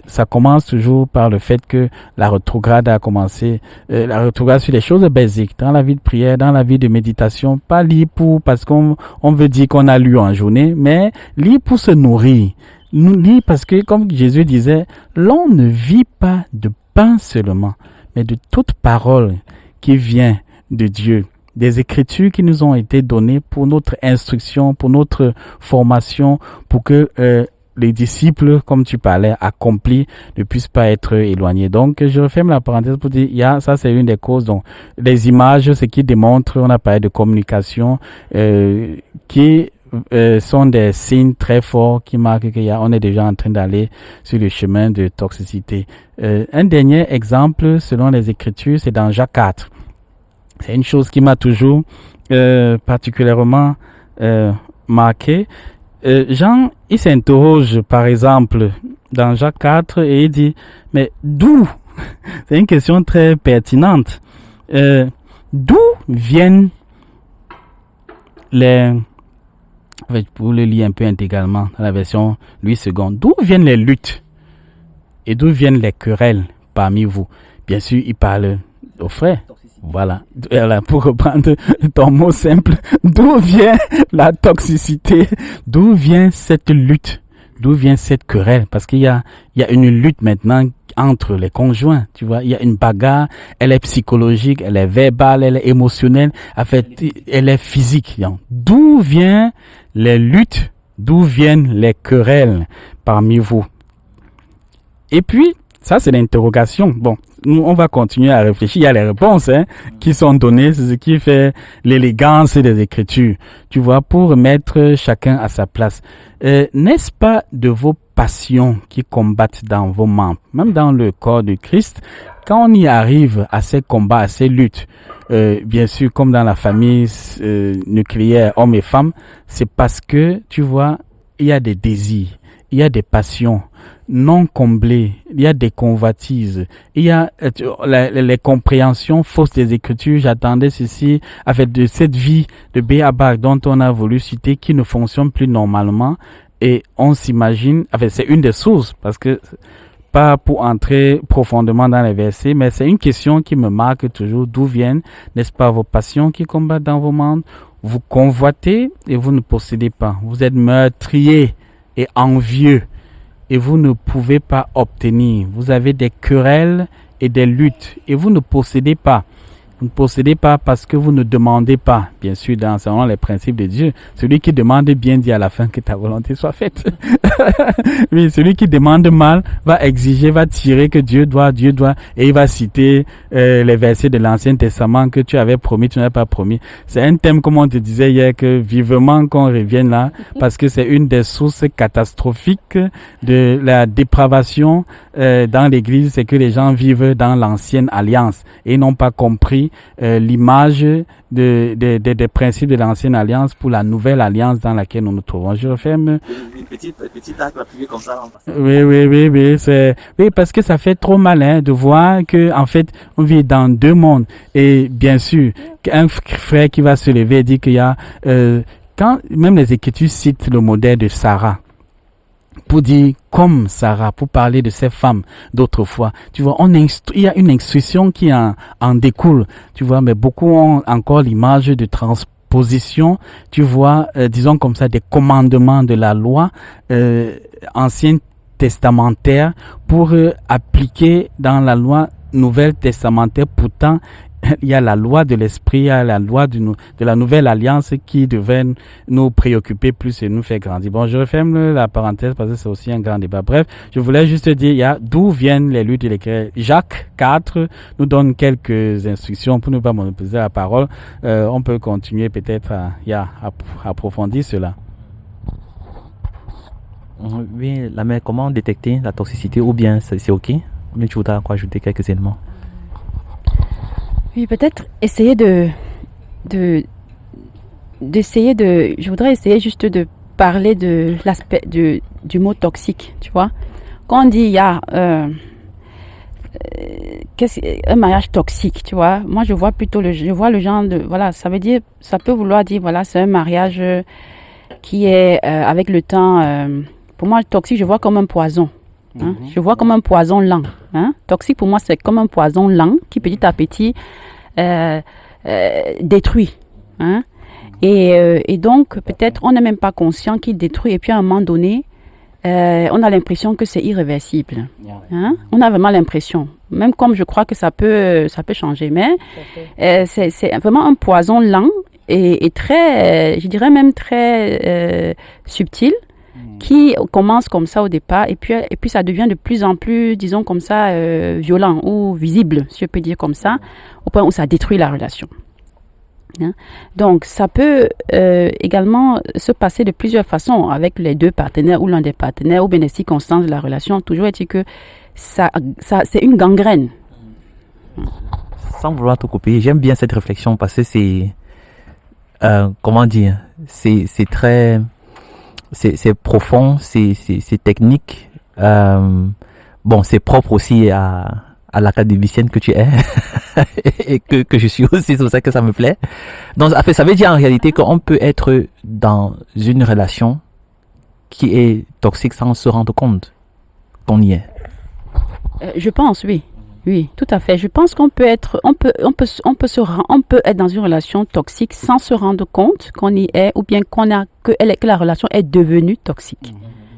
ça commence toujours par le fait que la rétrograde a commencé, la rétrograde sur les choses basiques, dans la vie de prière, dans la vie de méditation, pas lire parce qu'on veut dire qu'on a lu en journée, mais lire pour se nourrir. Nous lire parce que, comme Jésus disait, l'on ne vit pas de pain seulement, mais de toute parole qui vient de Dieu. Des écritures qui nous ont été données pour notre instruction, pour notre formation, pour que les disciples, comme tu parlais, accomplis, ne puissent pas être éloignés. Donc, je referme la parenthèse pour dire, ça c'est une des causes. Donc, les images, ce qui démontre, on a parlé de communication, qui sont des signes très forts qui marquent qu'on est déjà en train d'aller sur le chemin de toxicité. Un dernier exemple, selon les Écritures, c'est dans Jacques 4. C'est une chose qui m'a toujours particulièrement marqué. Jean, il s'interroge, par exemple, dans Jacques 4, et il dit, mais d'où? C'est une question très pertinente. D'où viennent pour le lire un peu intégralement dans la version Louis II, d'où viennent les luttes et d'où viennent les querelles parmi vous? Bien sûr, il parle aux frères. Voilà, pour reprendre ton mot simple, d'où vient la toxicité? D'où vient cette lutte? D'où vient cette querelle? Parce qu'il y a une lutte maintenant entre les conjoints, tu vois. Il y a une bagarre, elle est psychologique, elle est verbale, elle est émotionnelle, en fait, elle est physique. D'où viennent les luttes? D'où viennent les querelles parmi vous? Et puis, ça c'est l'interrogation. Bon, nous on va continuer à réfléchir. Il y a les réponses qui sont données. C'est ce qui fait l'élégance des Écritures. Tu vois, pour mettre chacun à sa place. N'est-ce pas de vos passions qui combattent dans vos membres, même dans le corps de Christ, quand on y arrive à ces combats, à ces luttes, bien sûr, comme dans la famille nucléaire, hommes et femmes, c'est parce que, tu vois, il y a des désirs, il y a des passions non comblées, il y a des convoitises, il y a les compréhensions fausses des Écritures. J'attendais ceci avec de cette vie de B.A.B.A. dont on a voulu citer qui ne fonctionne plus normalement. Et on s'imagine, c'est une des sources, parce que pas pour entrer profondément dans les versets, mais c'est une question qui me marque toujours. D'où viennent, n'est-ce pas, vos passions qui combattent dans vos membres? Vous convoitez et vous ne possédez pas. Vous êtes meurtrier et envieux et vous ne pouvez pas obtenir. Vous avez des querelles et des luttes et vous ne possédez pas. Vous ne possédez pas parce que vous ne demandez pas. Bien sûr, selon les principes de Dieu, celui qui demande bien dit à la fin que ta volonté soit faite. Oui, celui qui demande mal va exiger, va tirer que Dieu doit, et il va citer les versets de l'Ancien Testament que tu avais promis, tu n'avais pas promis. C'est un thème, comme on te disait hier, que vivement qu'on revienne là, parce que c'est une des sources catastrophiques de la dépravation dans l'Église, c'est que les gens vivent dans l'ancienne alliance et n'ont pas compris l'image des principes de l'ancienne alliance pour la nouvelle alliance dans laquelle nous nous trouvons. Je referme. Petit acte appuyé comme ça. Oui, parce que ça fait trop mal de voir que en fait on vit dans deux mondes. Et bien sûr, un frère qui va se lever et dire qu'il y a quand même les Écritures citent le modèle de Sarah. Pour dire comme Sarah, pour parler de ces femmes d'autrefois. Tu vois, il y a une instruction qui en découle. Tu vois, mais beaucoup ont encore l'image de transposition. Tu vois, disons comme ça, des commandements de la loi ancienne testamentaire pour appliquer dans la loi nouvelle testamentaire. Pourtant, il y a la loi de l'esprit, il y a la loi de la nouvelle alliance qui devait nous préoccuper plus et nous faire grandir. Bon, je referme la parenthèse parce que c'est aussi un grand débat. Bref, je voulais juste dire, d'où viennent les luttes et les guerres. Jacques 4 nous donne quelques instructions pour ne pas monopoliser la parole. On peut continuer peut-être à approfondir cela. Oui, la mère, comment détecter la toxicité ou bien c'est OK? Mais tu voudrais encore ajouter quelques éléments? Oui, peut-être essayer je voudrais essayer juste de parler de l'aspect du mot toxique, tu vois. Quand on dit il y a un mariage toxique, tu vois, moi je vois le genre de, voilà, ça peut vouloir dire, voilà, c'est un mariage qui est avec le temps, pour moi le toxique, je vois comme un poison. Hein? Je vois comme un poison lent. Hein? Toxique pour moi, c'est comme un poison lent qui petit à petit détruit. Hein? Et donc, peut-être, on n'est même pas conscient qu'il détruit. Et puis, à un moment donné, on a l'impression que c'est irréversible. Hein? On a vraiment l'impression. Même comme je crois que ça peut changer. Mais c'est vraiment un poison lent et très, je dirais même très subtil, qui commence comme ça au départ et puis ça devient de plus en plus, disons comme ça, violent ou visible, si je peux dire comme ça, au point où ça détruit la relation. Hein? Donc, ça peut également se passer de plusieurs façons avec les deux partenaires ou l'un des partenaires ou bien les circonstances de la relation. Toujours est-il que ça c'est une gangrène. Sans vouloir te couper, j'aime bien cette réflexion parce que c'est, comment dire, c'est très... C'est profond, c'est technique. Bon, c'est propre aussi à l'académicienne que tu es et que je suis aussi, c'est pour ça que ça me plaît. Donc, en fait, ça veut dire en réalité qu'on peut être dans une relation qui est toxique sans se rendre compte qu'on y est. Je pense, oui. Oui, tout à fait. Je pense qu'on peut être, on peut être dans une relation toxique sans se rendre compte qu'on y est ou bien que la relation est devenue toxique.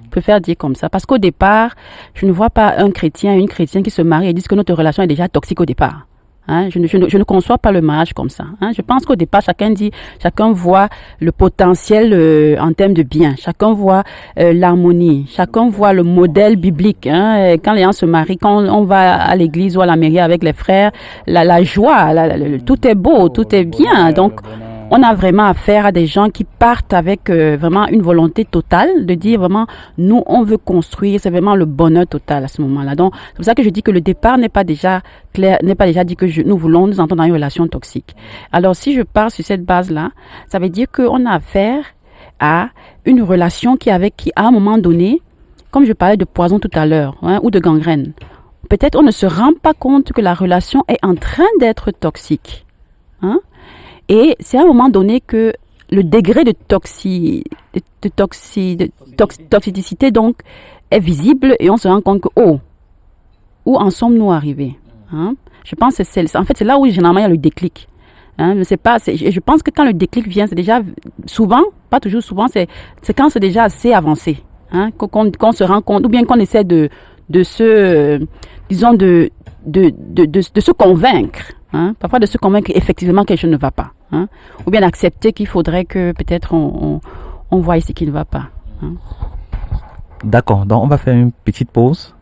Je préfère dire comme ça parce qu'au départ, je ne vois pas un chrétien et une chrétienne qui se marient et disent que notre relation est déjà toxique au départ. Hein, je ne conçois pas le mariage comme ça. Hein. Je pense qu'au départ, chacun voit le potentiel en termes de bien. Chacun voit l'harmonie. Chacun voit le modèle biblique. Hein. Quand les gens se marient, quand on va à l'église ou à la mairie avec les frères, la joie, tout est beau, tout est bien. Donc, on a vraiment affaire à des gens qui partent avec vraiment une volonté totale de dire vraiment, nous, on veut construire, c'est vraiment le bonheur total à ce moment-là. Donc, c'est pour ça que je dis que le départ n'est pas déjà clair, n'est pas déjà dit que nous voulons nous entendre dans une relation toxique. Alors, si je pars sur cette base-là, ça veut dire qu'on a affaire à une relation qui, à un moment donné, comme je parlais de poison tout à l'heure, hein, ou de gangrène, peut-être on ne se rend pas compte que la relation est en train d'être toxique. Hein? Et c'est à un moment donné que le degré de toxicité donc est visible et on se rend compte que où en sommes-nous arrivés? Hein? Je pense que c'est là où généralement il y a le déclic. Hein? Je pense que quand le déclic vient, c'est déjà souvent, pas toujours souvent, c'est quand c'est déjà assez avancé. Hein? Qu'on se rend compte, ou bien qu'on essaie de se convaincre. Hein? Parfois de se convaincre qu'effectivement quelque chose ne va pas. Hein? Ou bien d'accepter qu'il faudrait que peut-être on voie ce qui ne va pas. Hein? D'accord, donc on va faire une petite pause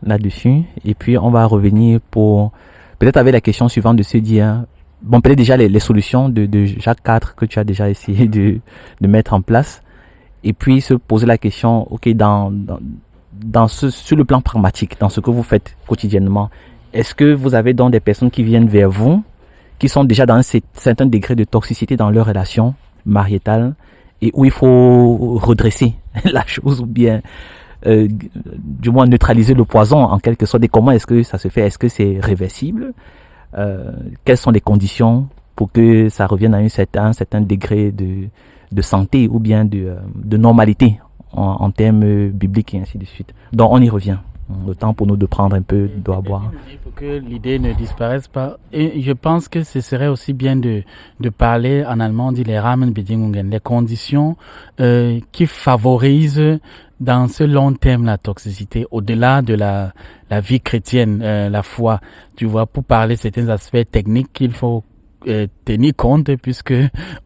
là-dessus et puis on va revenir pour peut-être avec la question suivante de se dire, bon, peut-être déjà les solutions de Jacques 4 que tu as déjà essayé de mettre en place et puis se poser la question, ok, sur le plan pragmatique, dans ce que vous faites quotidiennement, est-ce que vous avez donc des personnes qui viennent vers vous, qui sont déjà dans un certain degré de toxicité dans leur relation mariétale et où il faut redresser la chose ou bien du moins neutraliser le poison en quelque sorte? Et comment est-ce que ça se fait? Est-ce que c'est réversible? Quelles sont les conditions pour que ça revienne à un certain degré de santé ou bien de normalité en termes bibliques et ainsi de suite? Donc on y revient. le temps pour nous de prendre un peu d'eau à boire. Pour que l'idée ne disparaisse pas. Et je pense que ce serait aussi bien de parler en allemand, on dit les Rahmenbedingungen, les conditions qui favorisent dans ce long terme la toxicité, au-delà de la vie chrétienne, la foi. Tu vois, pour parler certains aspects techniques qu'il faut tenir compte, puisque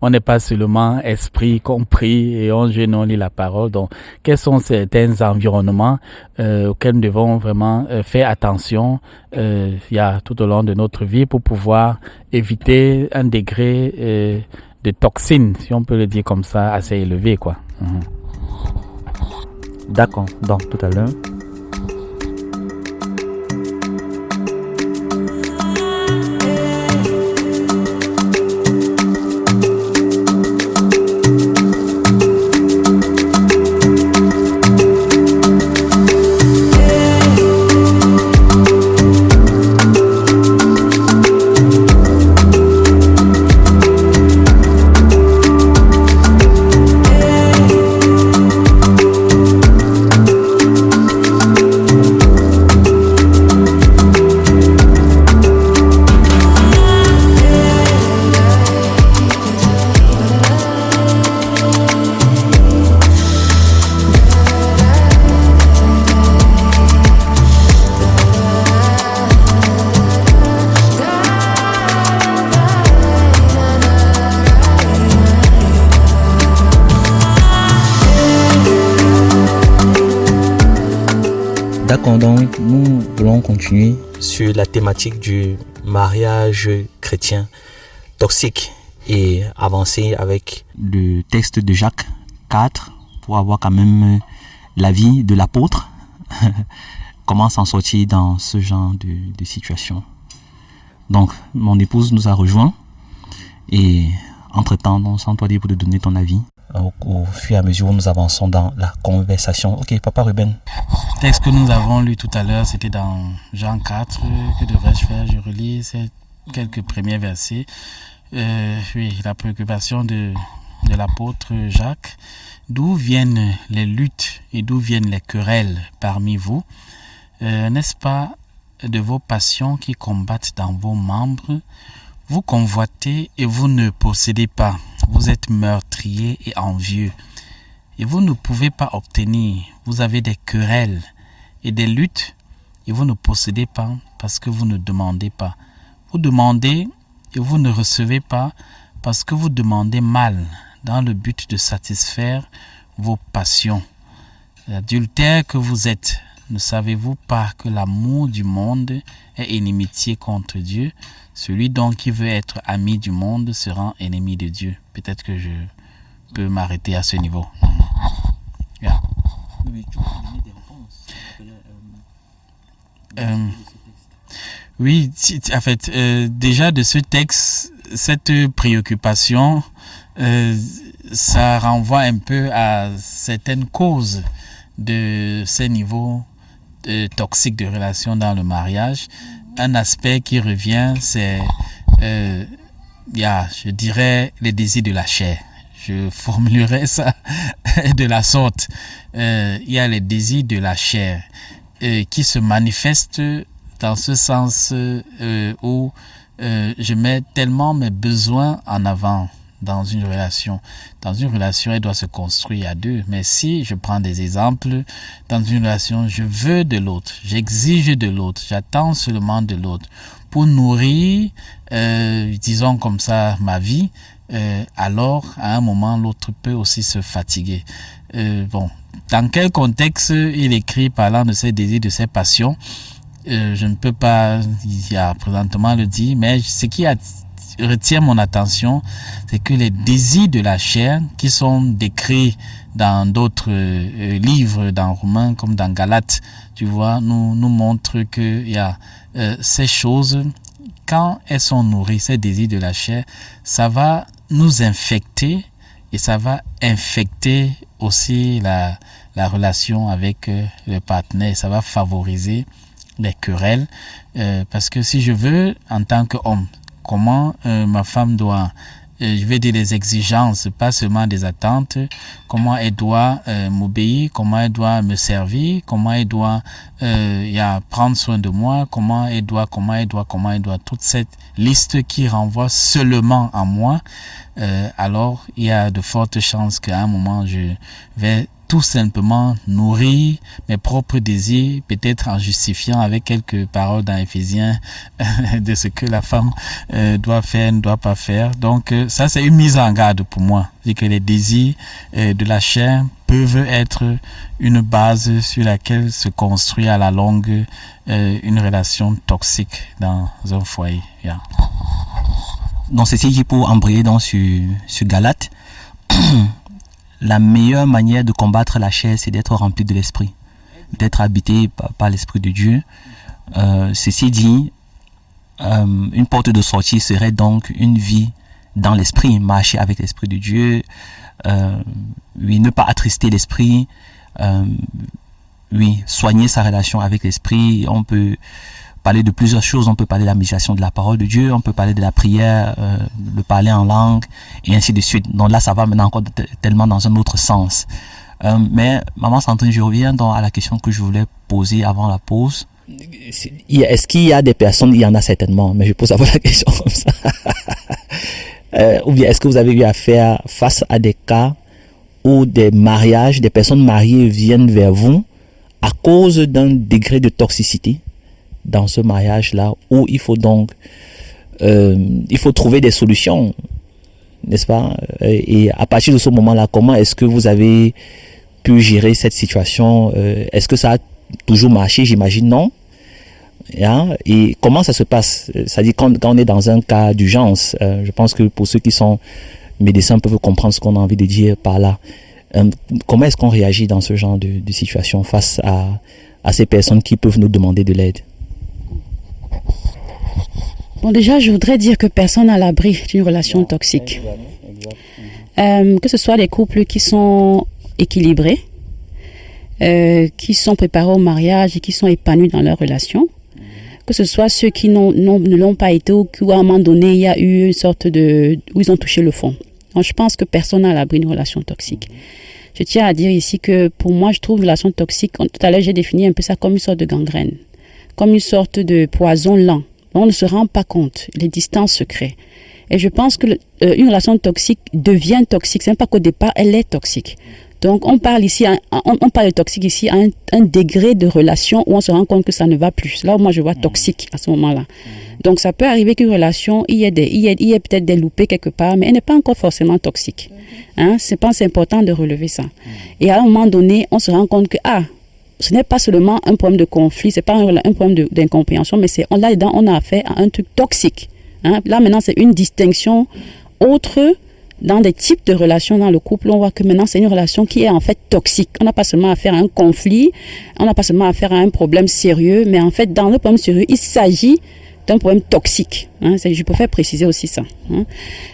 on n'est pas seulement esprit compris et on lit la parole. Donc, quels sont certains environnements auxquels nous devons vraiment faire attention tout au long de notre vie pour pouvoir éviter un degré de toxine, si on peut le dire comme ça, assez élevé, quoi. D'accord, donc tout à l'heure. D'accord, donc nous voulons continuer sur la thématique du mariage chrétien toxique et avancer avec le texte de Jacques 4 pour avoir quand même l'avis de l'apôtre. Comment s'en sortir dans ce genre de situation. Donc, mon épouse nous a rejoints et entre-temps, on sent toi libre de donner ton avis. Au fur et à mesure où nous avançons dans la conversation. Ok, Papa Ruben. Le texte que nous avons lu tout à l'heure, c'était dans Jean 4. Que devrais-je faire? Je relis ces quelques premiers versets. Oui, la préoccupation de l'apôtre Jacques. D'où viennent les luttes et d'où viennent les querelles parmi vous? N'est-ce pas de vos passions qui combattent dans vos membres? Vous convoitez et vous ne possédez pas. Vous êtes meurtrier et envieux. Et vous ne pouvez pas obtenir. Vous avez des querelles et des luttes et vous ne possédez pas parce que vous ne demandez pas. Vous demandez et vous ne recevez pas parce que vous demandez mal dans le but de satisfaire vos passions. L'adultère que vous êtes, ne savez-vous pas que l'amour du monde est inimitié contre Dieu? Celui donc qui veut être ami du monde sera ennemi de Dieu. Peut-être que je peux m'arrêter à ce niveau. Yeah. Oui, en fait, déjà de ce texte, cette préoccupation, ça renvoie un peu à certaines causes de ces niveaux toxiques de relations dans le mariage. Un aspect qui revient, c'est, je dirais, les désirs de la chair. Je formulerai ça de la sorte. Il y a les désirs de la chair qui se manifestent dans ce sens où je mets tellement mes besoins en avant dans une relation. Dans une relation, elle doit se construire à deux. Mais si je prends des exemples, dans une relation, je veux de l'autre, j'exige de l'autre, j'attends seulement de l'autre pour nourrir, disons comme ça, ma vie. Alors, à un moment, l'autre peut aussi se fatiguer. Dans quel contexte il écrit parlant de ses désirs, de ses passions, je ne peux pas présentement le dire, mais ce qui retient mon attention, c'est que les désirs de la chair qui sont décrits dans d'autres livres, dans Romains comme dans Galates, tu vois, nous montrent que il y a ces choses, quand elles sont nourries, ces désirs de la chair, ça va nous infecter et ça va infecter aussi la relation avec le partenaire. Ça va favoriser les querelles parce que si je veux, en tant qu'homme, comment ma femme doit je vais dire des exigences, pas seulement des attentes, comment elle doit m'obéir, comment elle doit me servir, comment elle doit prendre soin de moi, comment elle doit, toute cette liste qui renvoie seulement à moi, alors il y a de fortes chances qu'à un moment je vais tout simplement nourrir mes propres désirs, peut-être en justifiant avec quelques paroles dans Éphésiens de ce que la femme doit faire, ne doit pas faire. Donc ça, c'est une mise en garde pour moi. C'est que les désirs de la chair peuvent être une base sur laquelle se construit à la longue une relation toxique dans un foyer. Yeah. Donc ceci dit, pour embrayer sur Galate, la meilleure manière de combattre la chair, c'est d'être rempli de l'esprit, d'être habité par l'esprit de Dieu. Ceci dit, une porte de sortie serait donc une vie dans l'esprit, marcher avec l'esprit de Dieu, ne pas attrister l'esprit, soigner sa relation avec l'esprit. On peut parler de plusieurs choses, on peut parler de la méditation de la parole de Dieu, on peut parler de la prière, de parler en langue, et ainsi de suite. Donc là, ça va maintenant encore tellement dans un autre sens. Mais Maman Sandrine, je reviens à la question que je voulais poser avant la pause. Est-ce qu'il y a des personnes, il y en a certainement, mais je pose la question comme ça. Ou bien est-ce que vous avez eu à faire face à des cas où des mariages, des personnes mariées viennent vers vous à cause d'un degré de toxicité dans ce mariage-là, où il faut donc trouver des solutions, n'est-ce pas? Et à partir de ce moment-là, comment est-ce que vous avez pu gérer cette situation? Est-ce que ça a toujours marché? J'imagine non. Et comment ça se passe? C'est-à-dire quand on est dans un cas d'urgence, je pense que pour ceux qui sont médecins peuvent comprendre ce qu'on a envie de dire par là. Comment est-ce qu'on réagit dans ce genre de situation face à ces personnes qui peuvent nous demander de l'aide? Bon, déjà, je voudrais dire que personne n'a l'abri d'une relation toxique. Que ce soit des couples qui sont équilibrés, qui sont préparés au mariage et qui sont épanouis dans leur relation, que ce soit ceux qui ne l'ont pas été ou qui, à un moment donné, il y a eu une sorte où ils ont touché le fond. Donc, je pense que personne n'a l'abri d'une relation toxique. Je tiens à dire ici que pour moi, je trouve une relation toxique, tout à l'heure, j'ai défini un peu ça comme une sorte de gangrène, comme une sorte de poison lent. On ne se rend pas compte, les distances se créent. Et je pense que une relation toxique devient toxique. C'est même pas qu'au départ, elle est toxique. Donc, on parle ici, on parle de toxique ici à un degré de relation où on se rend compte que ça ne va plus. Là où moi, je vois toxique à ce moment-là. Donc, ça peut arriver qu'une relation, il y ait peut-être des loupés quelque part, mais elle n'est pas encore forcément toxique. C'est important de relever ça. Et à un moment donné, on se rend compte que, ce n'est pas seulement un problème de conflit, c'est pas un problème d'incompréhension, mais là-dedans, on a affaire à un truc toxique. Là, maintenant, c'est une distinction autre dans des types de relations dans le couple. On voit que maintenant, c'est une relation qui est en fait toxique. On n'a pas seulement affaire à un conflit, on n'a pas seulement affaire à un problème sérieux, mais en fait, dans le problème sérieux, il s'agit d'un problème toxique. Je préfère préciser aussi ça.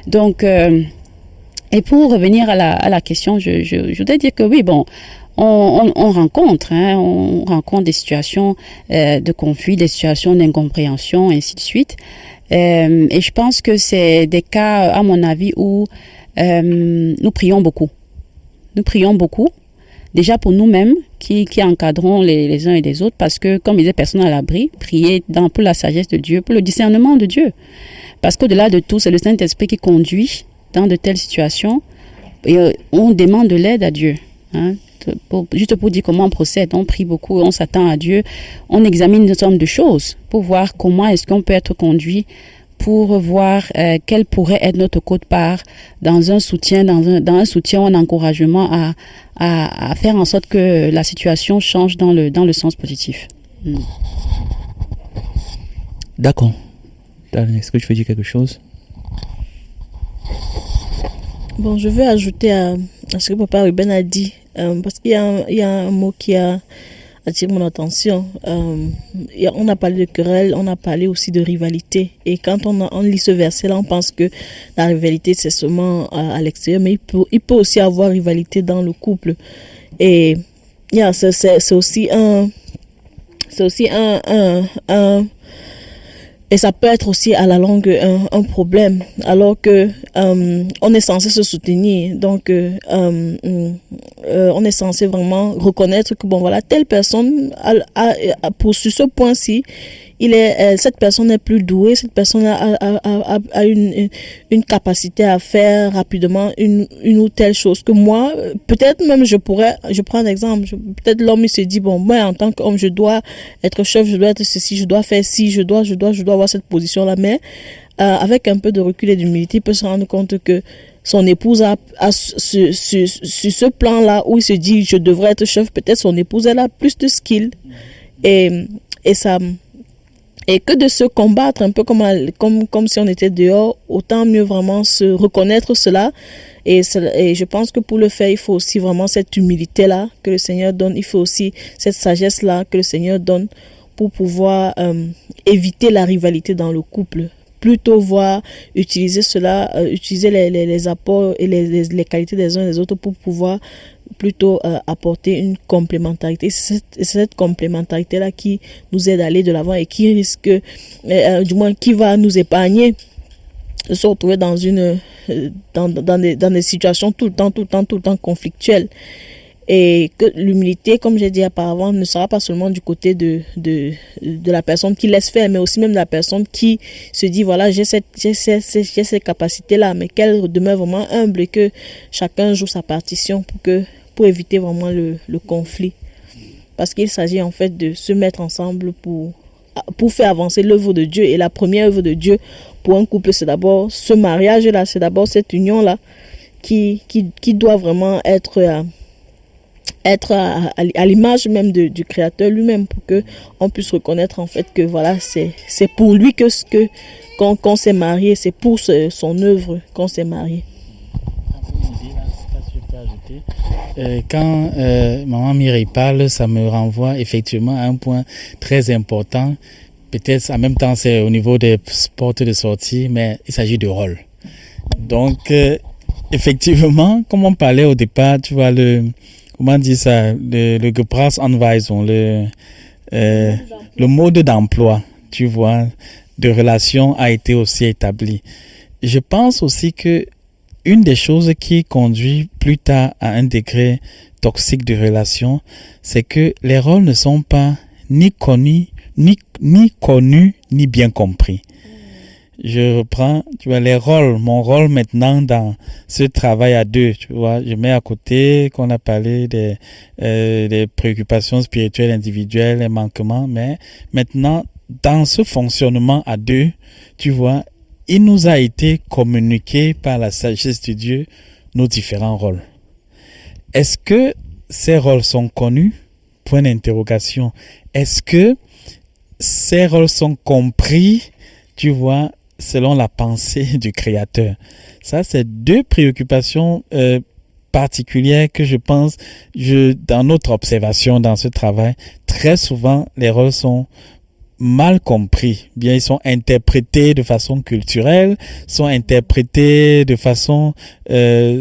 Donc, et pour revenir à la question, je voudrais dire que oui, bon, on rencontre des situations de conflit, des situations d'incompréhension, ainsi de suite. Et je pense que c'est des cas, à mon avis, où nous prions beaucoup. Nous prions beaucoup, déjà pour nous-mêmes, qui encadrons les uns et les autres, parce que, comme il disait, personne à l'abri, prier pour la sagesse de Dieu, pour le discernement de Dieu. Parce qu'au-delà de tout, c'est le Saint-Esprit qui conduit dans de telles situations, et on demande de l'aide à Dieu. Juste pour dire comment on procède, on prie beaucoup, on s'attend à Dieu, on examine une somme de choses pour voir comment est-ce qu'on peut être conduit, pour voir quel pourrait être notre quote-part dans un soutien, dans un soutien ou un encouragement à faire en sorte que la situation change dans le sens positif. D'accord. Est-ce que tu veux dire quelque chose? Bon, je veux ajouter à ce que Papa Ruben a dit, parce qu'il y a un mot qui a attiré mon attention. On a parlé de querelle, on a parlé aussi de rivalité. Et quand on lit ce verset-là, on pense que la rivalité, c'est seulement à l'extérieur, mais il peut aussi avoir rivalité dans le couple. Et c'est aussi Et ça peut être aussi à la longue un problème, alors que on est censé se soutenir. Donc, on est censé vraiment reconnaître que, bon, voilà, telle personne, pour sur ce point-ci, cette personne est plus douée, cette personne a une capacité à faire rapidement une ou telle chose que moi, peut-être même je prends un exemple, peut-être l'homme il se dit, bon, moi en tant qu'homme, je dois être chef, je dois être ceci, je dois faire ci, je dois avoir cette position-là, mais avec un peu de recul et d'humilité, il peut se rendre compte que son épouse sur ce plan-là où il se dit, je devrais être chef, peut-être son épouse, elle a plus de skills et ça... Et que de se combattre un peu comme si on était dehors, autant mieux vraiment se reconnaître cela. Et je pense que pour le faire, il faut aussi vraiment cette humilité-là que le Seigneur donne. Il faut aussi cette sagesse-là que le Seigneur donne pour pouvoir éviter la rivalité dans le couple. Plutôt utiliser cela, utiliser les apports et les qualités des uns et des autres pour pouvoir plutôt apporter une complémentarité. C'est cette complémentarité-là qui nous aide à aller de l'avant et qui risque, du moins qui va nous épargner de se retrouver dans des situations tout le temps conflictuelles. Et que l'humilité, comme j'ai dit auparavant, ne sera pas seulement du côté de la personne qui laisse faire, mais aussi même de la personne qui se dit, voilà, j'ai ces capacités-là, mais qu'elle demeure vraiment humble et que chacun joue sa partition pour éviter vraiment le conflit. Parce qu'il s'agit en fait de se mettre ensemble pour faire avancer l'œuvre de Dieu. Et la première œuvre de Dieu pour un couple, c'est d'abord ce mariage-là, c'est d'abord cette union-là qui doit vraiment être à l'image même du Créateur lui-même, pour que on puisse reconnaître en fait que voilà, c'est pour lui qu'on s'est marié, c'est pour son œuvre qu'on s'est marié. Quand maman Mireille parle, ça me renvoie effectivement à un point très important. Peut-être en même temps c'est au niveau des portes de sortie, mais il s'agit de rôle. Donc effectivement, comme on parlait au départ, tu vois comment on dit ça, le Gebrauchsanweisung, le mode d'emploi, tu vois, de relation a été aussi établi. Je pense aussi que une des choses qui conduit plus tard à un degré toxique de relation, c'est que les rôles ne sont pas ni connus, ni bien compris. Je reprends, tu vois, mon rôle maintenant dans ce travail à deux, tu vois, je mets à côté qu'on a parlé des préoccupations spirituelles individuelles, les manquements, mais maintenant, dans ce fonctionnement à deux, tu vois, il nous a été communiqué par la sagesse de Dieu nos différents rôles. Est-ce que ces rôles sont connus? Point d'interrogation. Est-ce que ces rôles sont compris, tu vois, selon la pensée du Créateur? Ça, c'est deux préoccupations particulières que je pense, dans notre observation, dans ce travail, très souvent, les rôles sont mal compris. Bien, ils sont interprétés de façon culturelle, sont interprétés de façon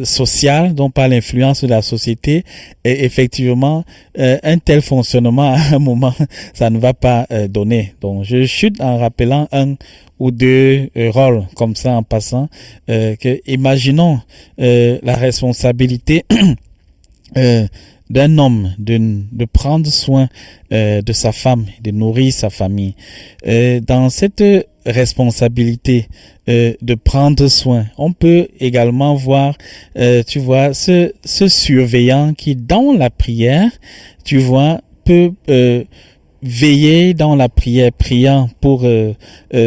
sociale, donc par l'influence de la société. Et effectivement, un tel fonctionnement, à un moment, ça ne va pas donner. Donc, je chute en rappelant un ou deux rôles comme ça en passant. Imaginons la responsabilité d'un homme de prendre soin de sa femme, de nourrir sa famille. Dans cette responsabilité de prendre soin, on peut également voir, tu vois, ce surveillant qui, dans la prière, tu vois, peut veiller dans la prière, priant pour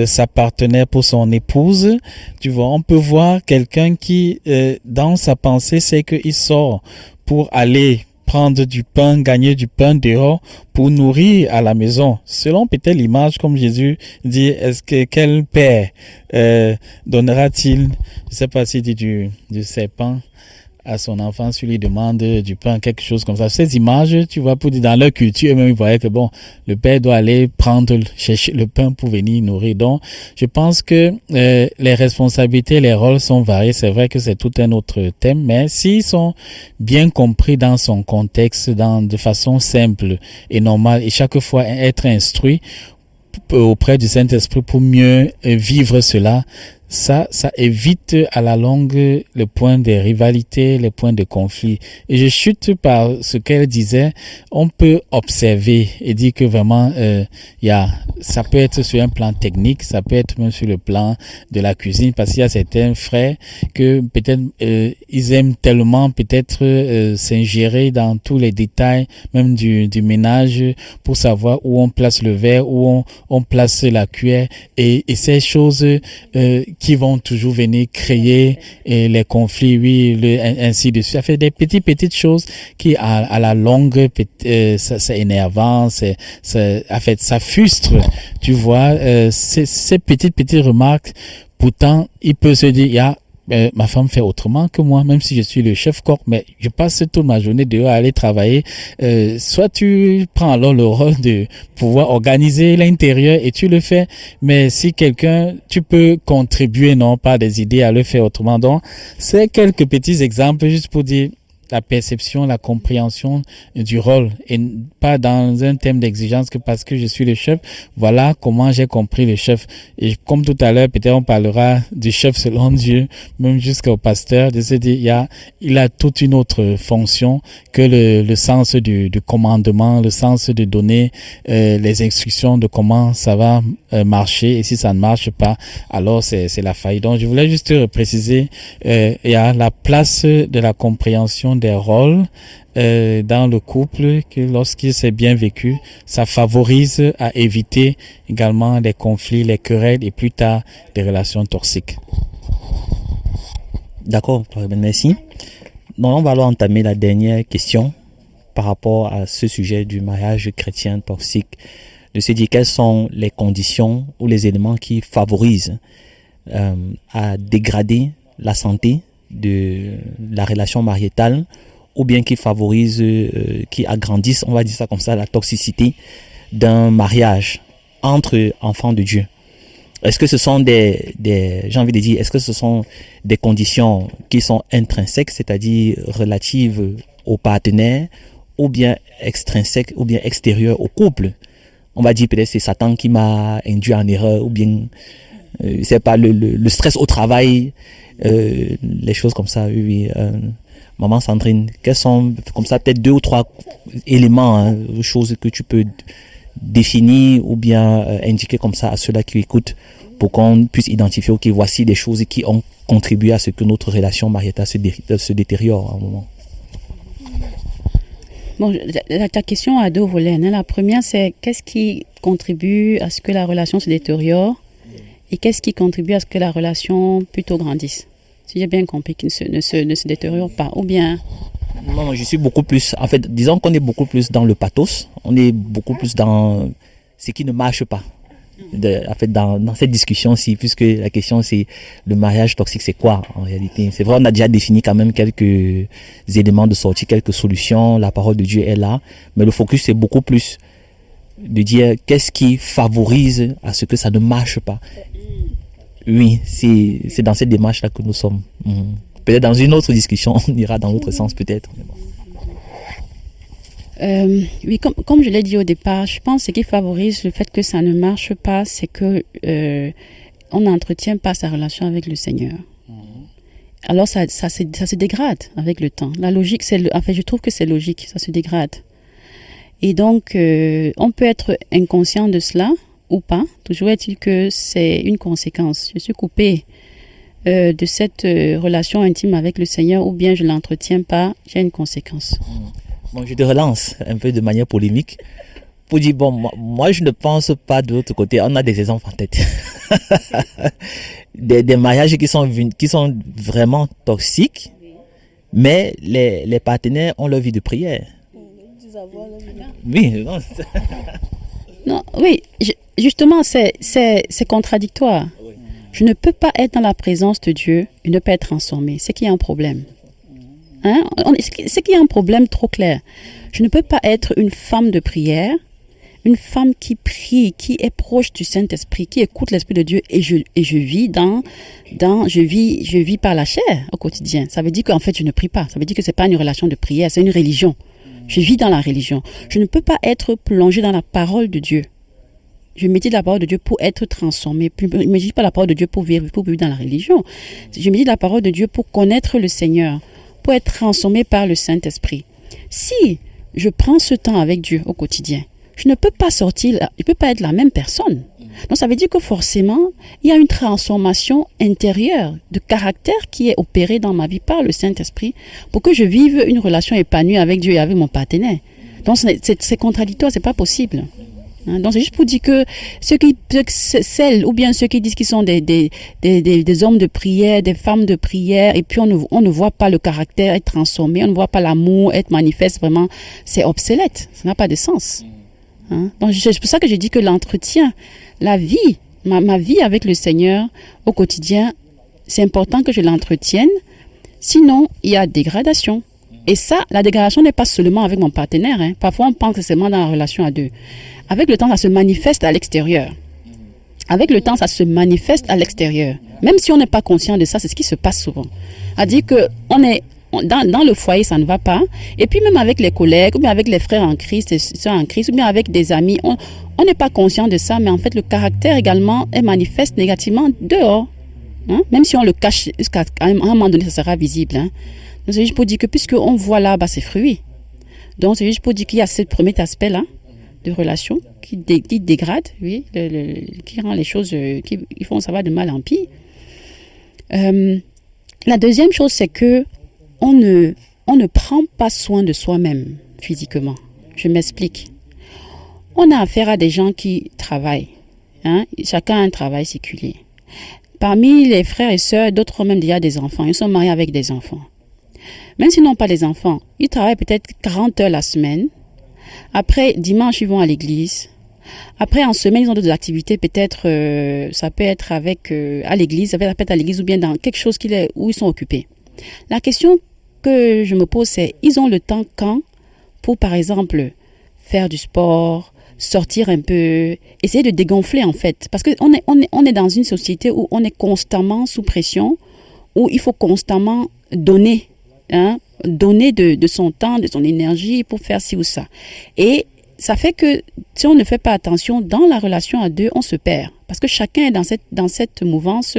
sa partenaire, pour son épouse. Tu vois, on peut voir quelqu'un qui, dans sa pensée, sait qu'il sort pour aller prendre du pain, gagner du pain dehors pour nourrir à la maison. Selon peut-être l'image, comme Jésus dit, est-ce que quel père donnera-t-il, je sais pas s'il dit du serpent à son enfant, si lui demande du pain, quelque chose comme ça. Ces images, tu vois, pour dire dans leur culture, même ils voyaient que bon, le père doit aller chercher le pain pour venir nourrir. Donc, je pense que les responsabilités, les rôles sont variés. C'est vrai que c'est tout un autre thème, mais s'ils sont bien compris dans son contexte, de façon simple et normale, et chaque fois être instruit, auprès du Saint-Esprit pour mieux vivre cela, ça évite à la longue le point des rivalités, les points de conflit. Et je chute par ce qu'elle disait, on peut observer et dire que vraiment, ça peut être sur un plan technique, ça peut être même sur le plan de la cuisine, parce qu'il y a certains frères que peut-être ils aiment tellement peut-être s'ingérer dans tous les détails, même du ménage, pour savoir où on place le verre, où on place la cuillère, et ces choses qui vont toujours venir créer les conflits, ainsi de suite. Ça fait des petites choses qui, à la longue, c'est énervant, ça frustre, tu vois, ces petites remarques. Pourtant, il peut se dire, ma femme fait autrement que moi, même si je suis le chef coq, mais je passe toute ma journée dehors à aller travailler. Soit tu prends alors le rôle de pouvoir organiser l'intérieur et tu le fais, mais si tu peux contribuer, non, par des idées à le faire autrement. Donc, c'est quelques petits exemples juste pour dire la perception, la compréhension du rôle, et pas dans un thème d'exigence que parce que je suis le chef, voilà comment j'ai compris le chef. Et comme tout à l'heure, peut-être on parlera du chef selon Dieu, même jusqu'au pasteur, de se dire, il a toute une autre fonction que le sens du commandement, le sens de donner les instructions de comment ça va marcher, et si ça ne marche pas, alors c'est la faillite. Donc je voulais juste préciser, il y a la place de la compréhension des rôles dans le couple, que lorsqu'il s'est bien vécu, ça favorise à éviter également les conflits, les querelles et plus tard des relations toxiques. D'accord, merci. Donc on va alors entamer la dernière question par rapport à ce sujet du mariage chrétien toxique, de se dire quelles sont les conditions ou les éléments qui favorisent à dégrader la santé de la relation mariétale, ou bien qui favorisent, qui agrandissent, on va dire ça comme ça, la toxicité d'un mariage entre enfants de Dieu. Est-ce que ce sont j'ai envie de dire, est-ce que ce sont des conditions qui sont intrinsèques, c'est-à-dire relatives au partenaire, ou bien extrinsèques, ou bien extérieures au couple? On va dire peut-être c'est Satan qui m'a induit en erreur, ou bien c'est pas le stress au travail, les choses comme ça. Oui. Maman Sandrine, quels sont comme ça peut-être 2 ou 3 éléments, choses que tu peux définir ou bien indiquer comme ça à ceux-là qui écoutent, pour qu'on puisse identifier, ok, voici des choses qui ont contribué à ce que notre relation mariétale se détériore à un moment. Bon, ta question a 2 volets. La première, c'est qu'est-ce qui contribue à ce que la relation se détériore, et qu'est-ce qui contribue à ce que la relation plutôt grandisse? Si j'ai bien compris, qu'il ne se détériore pas, ou bien... Non, je suis beaucoup plus... En fait, disons qu'on est beaucoup plus dans le pathos, on est beaucoup plus dans ce qui ne marche pas. En fait, dans cette discussion-ci, puisque la question c'est le mariage toxique, c'est quoi en réalité? C'est vrai, on a déjà défini quand même quelques éléments de sortie, quelques solutions, la parole de Dieu est là, mais le focus c'est beaucoup plus de dire qu'est-ce qui favorise à ce que ça ne marche pas. Oui, c'est dans cette démarche-là que nous sommes. Peut-être dans une autre discussion, on ira dans l'autre sens peut-être. Oui, comme je l'ai dit au départ, je pense que ce qui favorise le fait que ça ne marche pas, c'est que on n'entretient pas sa relation avec le Seigneur. Alors ça se dégrade avec le temps. La logique, je trouve que c'est logique, ça se dégrade. Et donc, on peut être inconscient de cela ou pas. Toujours est-il que c'est une conséquence. Je suis coupée de cette relation intime avec le Seigneur, ou bien je ne l'entretiens pas, j'ai une conséquence. Bon, je te relance un peu de manière polémique pour dire, bon, moi je ne pense pas de l'autre côté. On a des exemples en tête. des mariages qui sont vraiment toxiques, mais les partenaires ont leur vie de prière. Oui, non. Non, oui, justement, c'est contradictoire. Je ne peux pas être dans la présence de Dieu et ne pas être transformé. C'est qu'il y a un problème. C'est qu'il y a un problème trop clair. Je ne peux pas être une femme de prière, une femme qui prie, qui est proche du Saint-Esprit, qui écoute l'Esprit de Dieu, et je vis je vis par la chair au quotidien. Ça veut dire qu'en fait je ne prie pas. Ça veut dire que c'est pas une relation de prière, c'est une religion. Je vis dans la religion. Je ne peux pas être plongée dans la parole de Dieu Je médite la parole de Dieu pour être transformé. Je ne médite pas la parole de Dieu pour vivre dans la religion. Je médite la parole de Dieu pour connaître le Seigneur, pour être transformé par le Saint-Esprit. Si je prends ce temps avec Dieu au quotidien, je ne peux pas sortir, je ne peux pas être la même personne. Donc ça veut dire que forcément, il y a une transformation intérieure de caractère qui est opérée dans ma vie par le Saint-Esprit pour que je vive une relation épanouie avec Dieu et avec mon partenaire. Donc c'est contradictoire, c'est pas possible. Donc c'est juste pour dire que celles ou bien ceux qui disent qu'ils sont des hommes de prière, des femmes de prière, et puis on ne voit pas le caractère être transformé, on ne voit pas l'amour être manifeste, vraiment, c'est obsolète, ça n'a pas de sens. Donc c'est pour ça que je dis que l'entretien, la vie, ma vie avec le Seigneur au quotidien, c'est important que je l'entretienne, sinon il y a dégradation. Et ça, la dégradation n'est pas seulement avec mon partenaire. Parfois, on pense que c'est seulement dans la relation à deux. Avec le temps, ça se manifeste à l'extérieur. Avec le temps, ça se manifeste à l'extérieur. Même si on n'est pas conscient de ça, c'est ce qui se passe souvent. C'est-à-dire que dans le foyer, ça ne va pas. Et puis même avec les collègues, ou bien avec les frères en Christ, les sœurs en Christ, ou bien avec des amis, on n'est pas conscient de ça, mais en fait, le caractère également est manifeste négativement dehors. Même si on le cache, jusqu'à un moment donné, ça sera visible. Donc, c'est juste pour dire que puisqu'on voit là-bas ses fruits, donc c'est juste pour dire qu'il y a ce premier aspect-là de relation qui dégrade, oui, qui rend les choses, qui font ça va de mal en pire. La deuxième chose, c'est que on ne prend pas soin de soi-même physiquement. Je m'explique. On a affaire à des gens qui travaillent. Chacun a un travail séculier. Parmi les frères et sœurs, d'autres ont même déjà des enfants. Ils sont mariés avec des enfants. Même s'ils n'ont pas les enfants, ils travaillent peut-être 40 heures la semaine. Après, dimanche, ils vont à l'église. Après, en semaine, ils ont d'autres activités. Peut-être, ça peut être à l'église, ça peut être à l'église ou bien dans quelque chose où ils sont occupés. La question que je me pose, c'est, ils ont le temps quand pour, par exemple, faire du sport, sortir un peu, essayer de dégonfler en fait. Parce qu'on est dans une société où on est constamment sous pression, où il faut constamment donner de son temps, de son énergie pour faire ci ou ça. Et ça fait que si on ne fait pas attention dans la relation à deux, on se perd. Parce que chacun est dans cette mouvance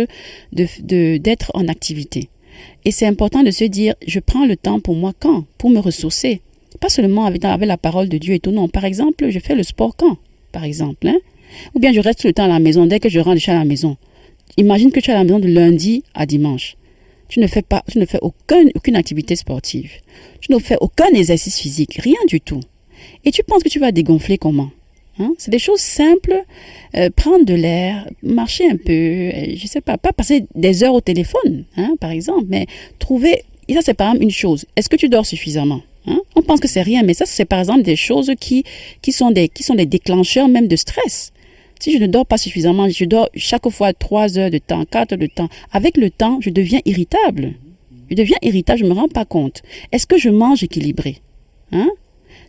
d'être en activité. Et c'est important de se dire, je prends le temps pour moi quand? Pour me ressourcer. Pas seulement avec la parole de Dieu et tout, non. Par exemple, je fais le sport quand? Par exemple. Ou bien je reste tout le temps à la maison. Dès que je rentre, je suis à la maison. Imagine que tu es à la maison de lundi à dimanche. Tu ne fais aucune activité sportive. Tu ne fais aucun exercice physique. Rien du tout. Et tu penses que tu vas dégonfler comment? C'est des choses simples. Prendre de l'air, marcher un peu, je sais pas passer des heures au téléphone, par exemple, mais trouver, et ça c'est par exemple une chose, est-ce que tu dors suffisamment? On pense que c'est rien, mais ça c'est par exemple des choses qui sont des déclencheurs même de stress. Si je ne dors pas suffisamment, je dors chaque fois 3 heures de temps, 4 heures de temps, avec le temps, je deviens irritable. Je ne me rends pas compte. Est-ce que je mange équilibré?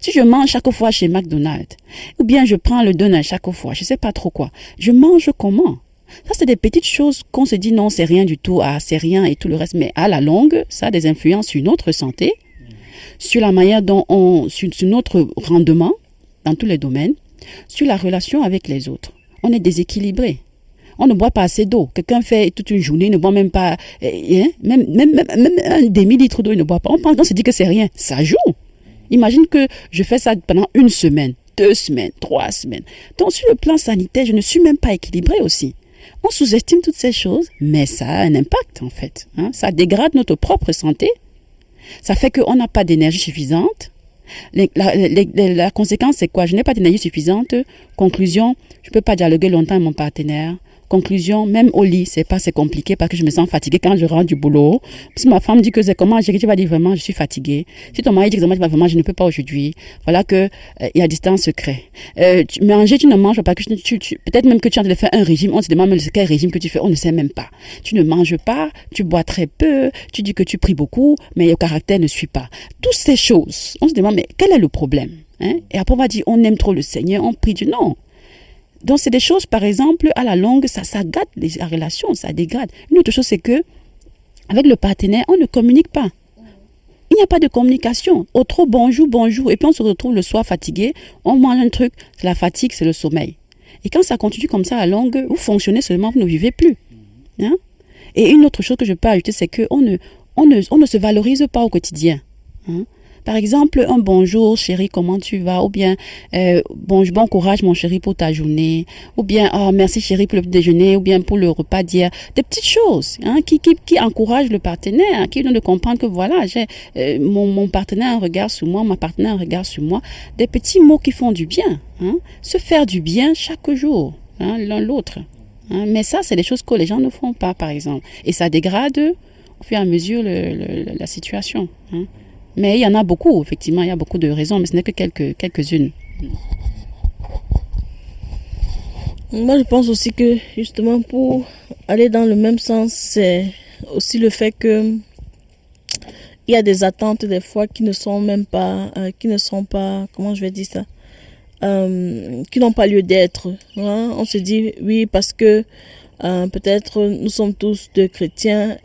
Si je mange chaque fois chez McDonald's, ou bien je prends le donut chaque fois, je ne sais pas trop quoi, je mange comment? Ça, c'est des petites choses qu'on se dit non, c'est rien du tout, c'est rien et tout le reste. Mais à la longue, ça a des influences sur notre santé, sur la manière dont sur notre rendement dans tous les domaines, sur la relation avec les autres. On est déséquilibré. On ne boit pas assez d'eau. Quelqu'un fait toute une journée, il ne boit même pas, même un demi-litre d'eau, il ne boit pas. On se dit que c'est rien. Ça joue. Imagine que je fais ça pendant 1 semaine, 2 semaines, 3 semaines. Donc, sur le plan sanitaire, je ne suis même pas équilibrée aussi. On sous-estime toutes ces choses, mais ça a un impact, en fait. Ça dégrade notre propre santé. Ça fait qu'on n'a pas d'énergie suffisante. La conséquence, c'est quoi? Je n'ai pas d'énergie suffisante. Conclusion, je ne peux pas dialoguer longtemps avec mon partenaire. Conclusion, même au lit, c'est compliqué parce que je me sens fatiguée quand je rentre du boulot. Si ma femme dit que c'est comment, tu vas dire vraiment, je suis fatiguée. Si ton mari dit que vraiment, je ne peux pas aujourd'hui. Voilà que il y a distance secret. Manger, tu ne manges pas parce que peut-être même que tu es en train de faire un régime. On se demande même quel régime que tu fais, on ne sait même pas. Tu ne manges pas, tu bois très peu, tu dis que tu pries beaucoup, mais le caractère ne suit pas. Toutes ces choses, on se demande, mais quel est le problème? Et après, on va dire, on aime trop le Seigneur, on prie Dieu. Non. Donc, c'est des choses, par exemple, à la longue, ça gâte la relation, ça dégrade. Une autre chose, c'est que avec le partenaire, on ne communique pas. Il n'y a pas de communication. Au trop bonjour, et puis on se retrouve le soir fatigué, on mange un truc, c'est la fatigue, c'est le sommeil. Et quand ça continue comme ça à longue, vous fonctionnez seulement, vous ne vivez plus. Hein? Et une autre chose que je peux ajouter, c'est qu'on ne se valorise pas au quotidien. Hein? Par exemple, un bonjour chérie, comment tu vas? Ou bien bon courage mon chéri pour ta journée. Ou bien merci chérie pour le petit déjeuner. Ou bien pour le repas d'hier. Des petites choses qui encouragent le partenaire, qui donnent de comprendre que voilà, mon partenaire a un regard sur moi, ma partenaire a un regard sur moi. Des petits mots qui font du bien. Hein? Se faire du bien chaque jour, hein, l'un l'autre. Hein? Mais ça, c'est des choses que les gens ne font pas, par exemple. Et ça dégrade au fur et à mesure la situation. Hein? Mais il y en a beaucoup, effectivement, il y a beaucoup de raisons, mais ce n'est que quelques-unes. Moi, je pense aussi que, justement, pour aller dans le même sens, c'est aussi le fait que il y a des attentes, des fois, qui ne sont pas, comment je vais dire ça, qui n'ont pas lieu d'être. Hein? On se dit, oui, parce que peut-être nous sommes tous deux chrétiens,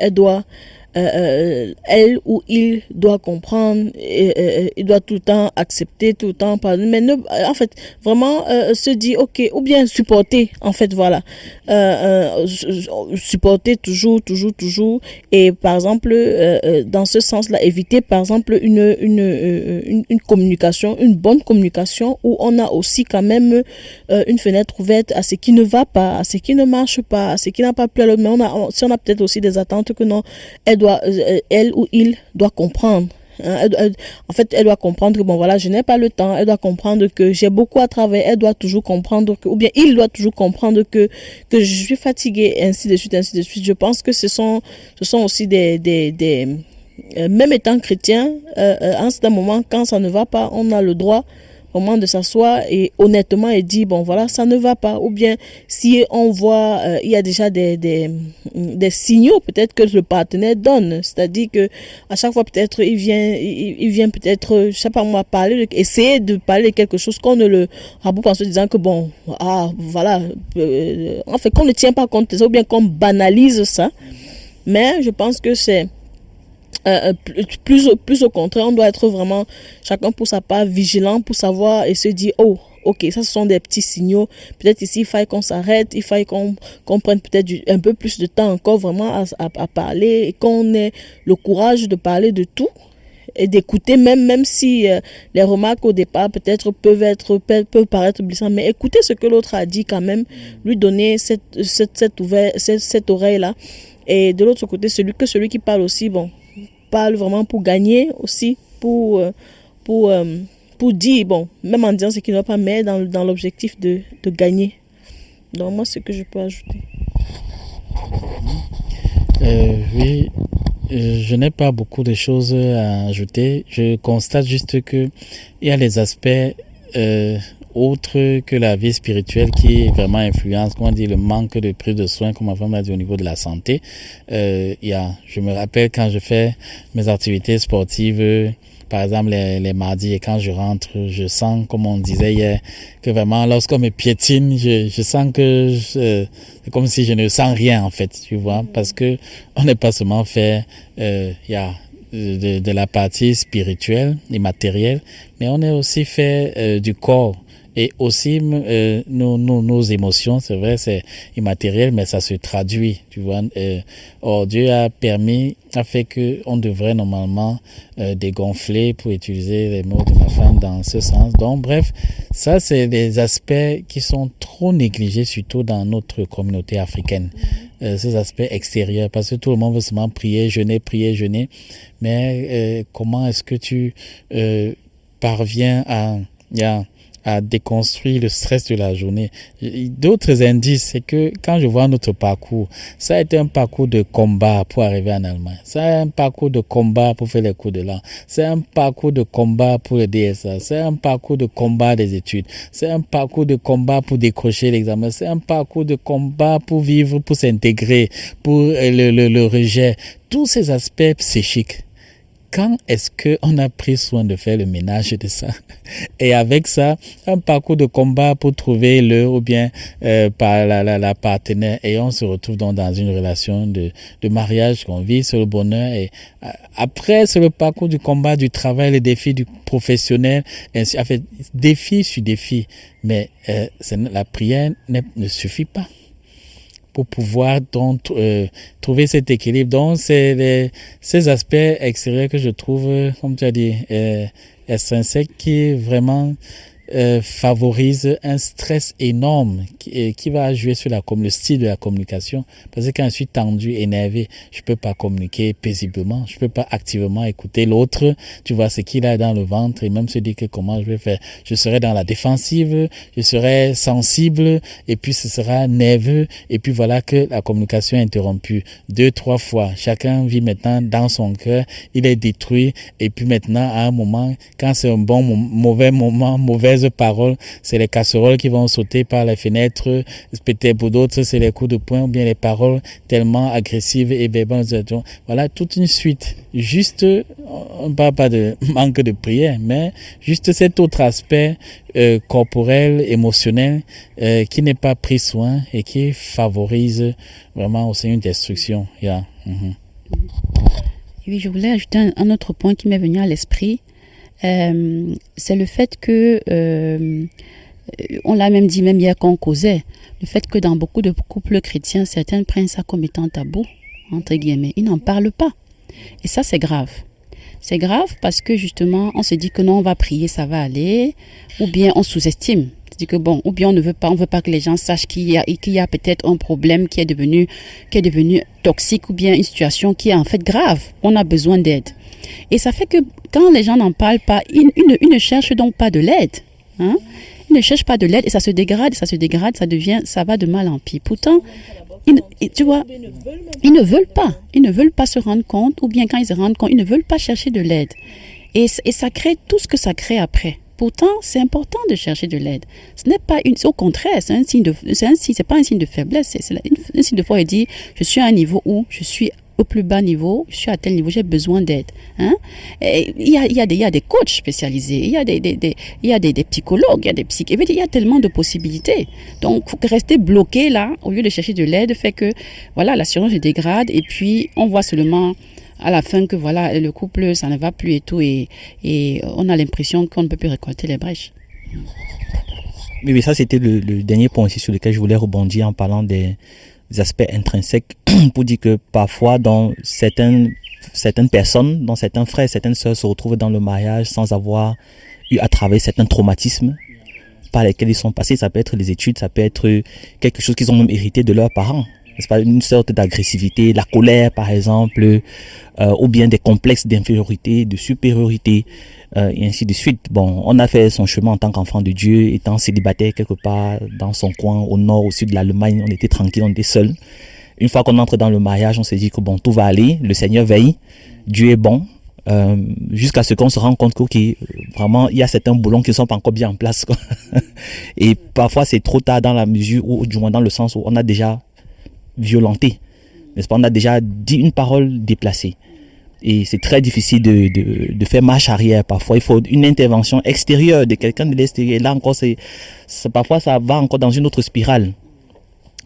elle ou il doit comprendre, il doit tout le temps accepter, tout le temps pardonner, mais en fait, vraiment se dire, ok, ou bien supporter, en fait, voilà, supporter toujours, et par exemple, dans ce sens-là, éviter, par exemple, une communication, une bonne communication, où on a aussi quand même une fenêtre ouverte à ce qui ne va pas, à ce qui ne marche pas, à ce qui n'a pas plu à l'autre, mais si on a peut-être aussi des attentes que non, elle ou il doit comprendre. En fait, elle doit comprendre que bon voilà, je n'ai pas le temps. Elle doit comprendre que j'ai beaucoup à travailler. Elle doit toujours comprendre que, ou bien il doit toujours comprendre que je suis fatiguée, ainsi de suite, ainsi de suite. Je pense que ce sont aussi des même étant chrétien, à un certain moment, quand ça ne va pas, on a le droit au moment de s'asseoir et honnêtement et dire bon voilà, ça ne va pas. Ou bien si on voit il y a déjà des signaux peut-être que le partenaire donne, c'est-à-dire que à chaque fois peut-être il vient peut-être, je sais pas moi, essayer de parler de quelque chose qu'on ne le raboute en se disant que bon voilà, en fait qu'on ne tient pas compte de ça, ou bien qu'on banalise ça. Mais je pense que c'est plus au contraire, on doit être vraiment chacun pour sa part vigilant pour savoir et se dire oh ok, ça ce sont des petits signaux, peut-être ici il faille qu'on s'arrête, il faille qu'on prenne peut-être un peu plus de temps encore vraiment à parler, et qu'on ait le courage de parler de tout et d'écouter même si les remarques au départ peut-être peuvent paraître blessantes, mais écouter ce que l'autre a dit quand même, lui donner cette oreille là. Et de l'autre côté, celui qui parle aussi, bon, parle vraiment pour gagner aussi, pour dire, bon, même en disant ce qui ne va pas, mais dans l'objectif de gagner. Donc moi, c'est ce que je peux ajouter. Oui, je n'ai pas beaucoup de choses à ajouter. Je constate juste que il y a les aspects autre que la vie spirituelle qui vraiment influence, comment dire, le manque de prise de soins, comme ma femme a dit, au niveau de la santé. Je me rappelle quand je fais mes activités sportives, par exemple les mardis, et quand je rentre, je sens, comme on disait hier, que vraiment lorsqu'on me piétine, je sens que c'est comme si je ne sens rien en fait, tu vois, parce que on n'est pas seulement fait, de la partie spirituelle et matérielle, mais on est aussi fait du corps. Et aussi nos émotions, c'est vrai, c'est immatériel, mais ça se traduit, tu vois. Or, Dieu a fait que on devrait normalement dégonfler, pour utiliser les mots de ma femme dans ce sens. Donc, bref, ça, c'est des aspects qui sont trop négligés, surtout dans notre communauté africaine. Ces aspects extérieurs, parce que tout le monde veut seulement prier, jeûner, mais comment est-ce que tu parviens à déconstruire le stress de la journée? D'autres indices, c'est que quand je vois notre parcours, ça a été un parcours de combat pour arriver en Allemagne. Ça a un parcours de combat pour faire les cours de langue. C'est un parcours de combat pour le DSA. C'est un parcours de combat des études. C'est un parcours de combat pour décrocher l'examen. C'est un parcours de combat pour vivre, pour s'intégrer, pour le rejet. Tous ces aspects psychiques quand est-ce qu'on a pris soin de faire le ménage de ça? Et avec ça, un parcours de combat pour trouver le ou bien par la partenaire, et on se retrouve donc dans une relation de mariage qu'on vit sur le bonheur. Et après, c'est le parcours du combat, du travail, les défis du professionnel, ainsi, en fait, défi sur défi. Mais la prière ne suffit pas pour pouvoir donc trouver cet équilibre. Donc, c'est ces aspects extérieurs que je trouve, comme tu as dit, extrinsèques, qui vraiment favorise un stress énorme qui va jouer sur le style de la communication. Parce que quand je suis tendu, énervé, je peux pas communiquer paisiblement, je peux pas activement écouter l'autre, tu vois ce qu'il a dans le ventre, et même se dire que comment je vais faire. Je serai dans la défensive, je serai sensible, et puis ce sera nerveux, et puis voilà que la communication est interrompue 2-3 fois. Chacun vit maintenant dans son cœur, il est détruit, et puis maintenant à un moment, quand c'est un mauvais moment, mauvaise paroles, c'est les casseroles qui vont sauter par les fenêtres, peut-être pour d'autres c'est les coups de poing ou bien les paroles tellement agressives et verbales. Voilà toute une suite. Juste, on ne parle pas de manque de prière, mais juste cet autre aspect corporel, émotionnel qui n'est pas pris soin et qui favorise vraiment aussi une destruction. Yeah. Oui, je voulais ajouter un autre point qui m'est venu à l'esprit. C'est le fait que, on l'a même dit même hier quand on causait, le fait que dans beaucoup de couples chrétiens, certains prennent ça comme étant tabou, entre guillemets, ils n'en parlent pas. Et ça, c'est grave. C'est grave parce que justement, on se dit que non, on va prier, ça va aller, ou bien on sous-estime. C'est-à-dire que bon, ou bien on veut pas que les gens sachent qu'il y a peut-être un problème qui est devenu toxique, ou bien une situation qui est en fait grave. On a besoin d'aide. Et ça fait que quand les gens n'en parlent pas, ils ne cherchent donc pas de l'aide. Hein? Ils ne cherchent pas de l'aide et ça se dégrade, ça va de mal en pire. Pourtant, tu vois, ils ne veulent pas se rendre compte, ou bien quand ils se rendent compte, ils ne veulent pas chercher de l'aide. Et ça crée tout ce que ça crée après. Pourtant, c'est important de chercher de l'aide. Ce n'est pas au contraire, c'est pas un signe de faiblesse, c'est un signe de foi. Il dit, je suis à un niveau où je suis au plus bas niveau, je suis à tel niveau, j'ai besoin d'aide. Hein? Il y a des coachs spécialisés, il y a des psychologues, il y a des psychiatres, il y a tellement de possibilités. Donc, rester bloqué là, au lieu de chercher de l'aide, fait que voilà, l'assurance se dégrade et puis on voit seulement à la fin que voilà, le couple, ça ne va plus et tout, et on a l'impression qu'on ne peut plus récolter les brèches. Oui, ça c'était le dernier point aussi sur lequel je voulais rebondir en parlant des aspects intrinsèques pour dire que parfois dans certaines personnes, dans certains frères, certaines sœurs se retrouvent dans le mariage sans avoir eu à travailler certains traumatismes par lesquels ils sont passés. Ça peut être les études, ça peut être quelque chose qu'ils ont même hérité de leurs parents. C'est pas une sorte d'agressivité, la colère par exemple, ou bien des complexes d'infériorité, de supériorité, et ainsi de suite. Bon, on a fait son chemin en tant qu'enfant de Dieu, étant célibataire quelque part dans son coin, au nord, au sud de l'Allemagne, on était tranquille, on était seul. Une fois qu'on entre dans le mariage, on se dit que bon, tout va aller, le Seigneur veille, Dieu est bon, jusqu'à ce qu'on se rende compte que vraiment il y a certains boulons qui ne sont pas encore bien en place, quoi. Et parfois c'est trop tard dans la mesure où, du moins dans le sens où on a déjà violenté, n'est-ce pas? On a déjà dit une parole déplacée et c'est très difficile de faire marche arrière. Parfois il faut une intervention extérieure de quelqu'un de l'extérieur. Là encore parfois ça va encore dans une autre spirale,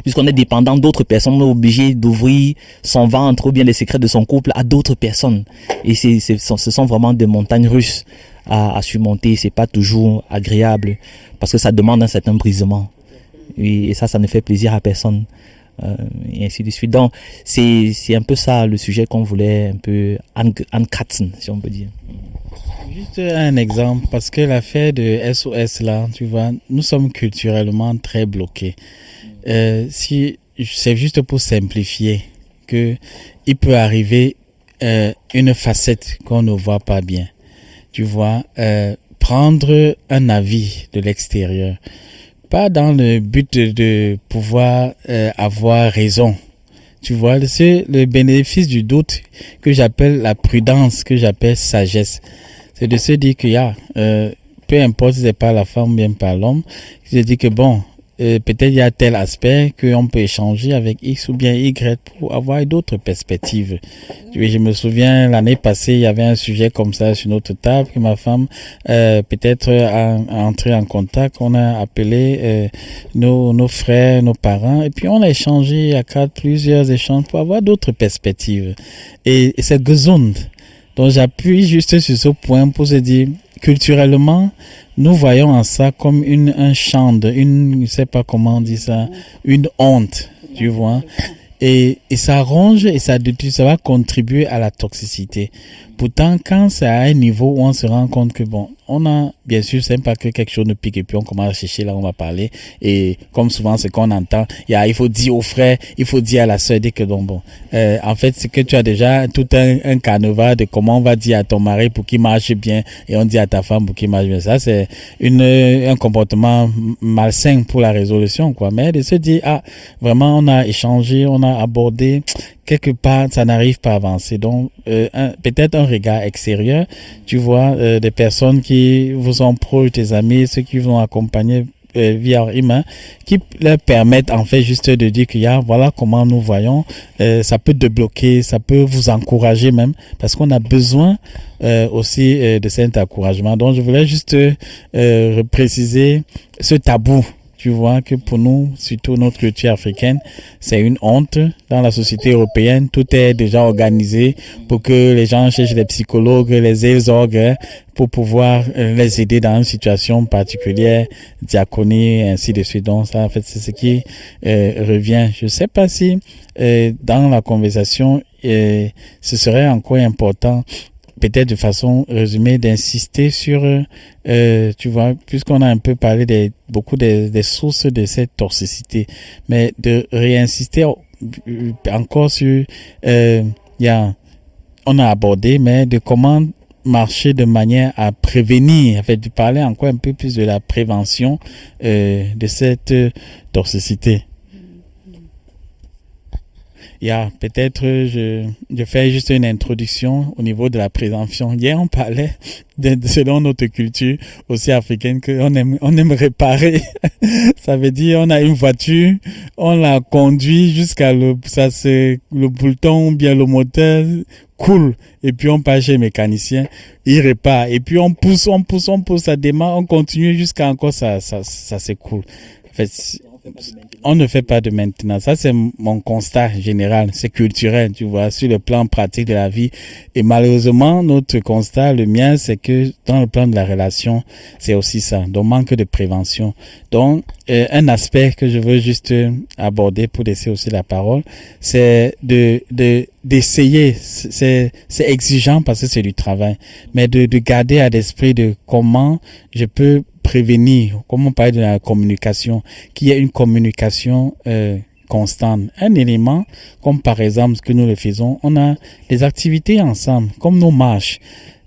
puisqu'on est dépendant d'autres personnes. On est obligé d'ouvrir son ventre ou bien les secrets de son couple à d'autres personnes, et ce sont vraiment des montagnes russes à surmonter. C'est pas toujours agréable parce que ça demande un certain brisement, et ça ne fait plaisir à personne. Et ainsi de suite. Donc c'est un peu ça le sujet qu'on voulait un peu ankratzen, si on peut dire. Juste un exemple, parce que l'affaire de SOS là, tu vois, nous sommes culturellement très bloqués. Si c'est juste pour simplifier, que il peut arriver une facette qu'on ne voit pas bien. Tu vois, prendre un avis de l'extérieur, pas dans le but de pouvoir avoir raison. Tu vois, c'est le bénéfice du doute que j'appelle la prudence, que j'appelle sagesse. C'est de se dire que peu importe si c'est par la femme ou bien par l'homme, je dis que bon, peut-être il y a tel aspect qu'on peut échanger avec X ou bien Y pour avoir d'autres perspectives. Je me souviens, l'année passée, il y avait un sujet comme ça sur notre table que ma femme peut-être a entré en contact. On a appelé nos frères, nos parents, et puis on a échangé à plusieurs échanges pour avoir d'autres perspectives. Et c'est gesund. Donc j'appuie juste sur ce point pour se dire, culturellement, nous voyons en ça comme un chande, je sais pas comment on dit ça, une honte, tu vois. Et ça ronge et ça va contribuer à la toxicité. Pourtant, quand c'est à un niveau où on se rend compte que bon, on a, bien sûr, c'est pas que quelque chose nous pique et puis on commence à chercher là où on va parler. Et comme souvent, c'est qu'on entend, il faut dire aux frères, il faut dire à la sœur, dès que bon. En fait, c'est que tu as déjà tout un canevas de comment on va dire à ton mari pour qu'il marche bien et on dit à ta femme pour qu'il marche bien. Ça, c'est un comportement malsain pour la résolution, quoi. Mais de se dire, vraiment, on a échangé, on a abordé, quelque part, ça n'arrive pas à avancer. Donc, peut-être un regard extérieur, tu vois, des personnes qui vous sont proches, tes amis, ceux qui vous ont accompagné via humain, qui leur permettent en fait juste de dire qu'il y a, voilà comment nous voyons, ça peut débloquer, ça peut vous encourager même, parce qu'on a besoin aussi de cet encouragement. Donc, je voulais juste préciser ce tabou. Tu vois que pour nous, surtout notre culture africaine, c'est une honte. Dans la société européenne, tout est déjà organisé pour que les gens cherchent des psychologues, les exorgues, pour pouvoir les aider dans une situation particulière, diaconie, et ainsi de suite. Donc ça, en fait, c'est ce qui revient. Je sais pas si dans la conversation, ce serait encore important, peut-être de façon résumée, d'insister sur, tu vois, puisqu'on a un peu parlé beaucoup des sources de cette toxicité, mais de réinsister encore sur, on a abordé, mais de comment marcher de manière à prévenir, en fait, de parler encore un peu plus de la prévention de cette toxicité. Peut-être je fais juste une introduction au niveau de la prévention. Hier, on parlait selon notre culture aussi africaine qu'on aime réparer. Ça veut dire on a une voiture, on la conduit jusqu'à le bouton ou bien le moteur coule et puis on passe chez le mécanicien, il répare et puis on pousse, ça démarre, on continue jusqu'à encore ça s'écoule. En fait, on ne fait pas de maintenance. Ça, c'est mon constat général. C'est culturel, tu vois, sur le plan pratique de la vie. Et malheureusement, notre constat, le mien, c'est que dans le plan de la relation, c'est aussi ça. Donc, manque de prévention. Donc, un aspect que je veux juste aborder pour laisser aussi la parole, c'est d'essayer. C'est exigeant parce que c'est du travail. Mais de garder à l'esprit de comment je peux prévenir, comme on parle de la communication, qu'il y ait une communication constante. Un élément, comme par exemple ce que nous le faisons, on a des activités ensemble, comme nos marches.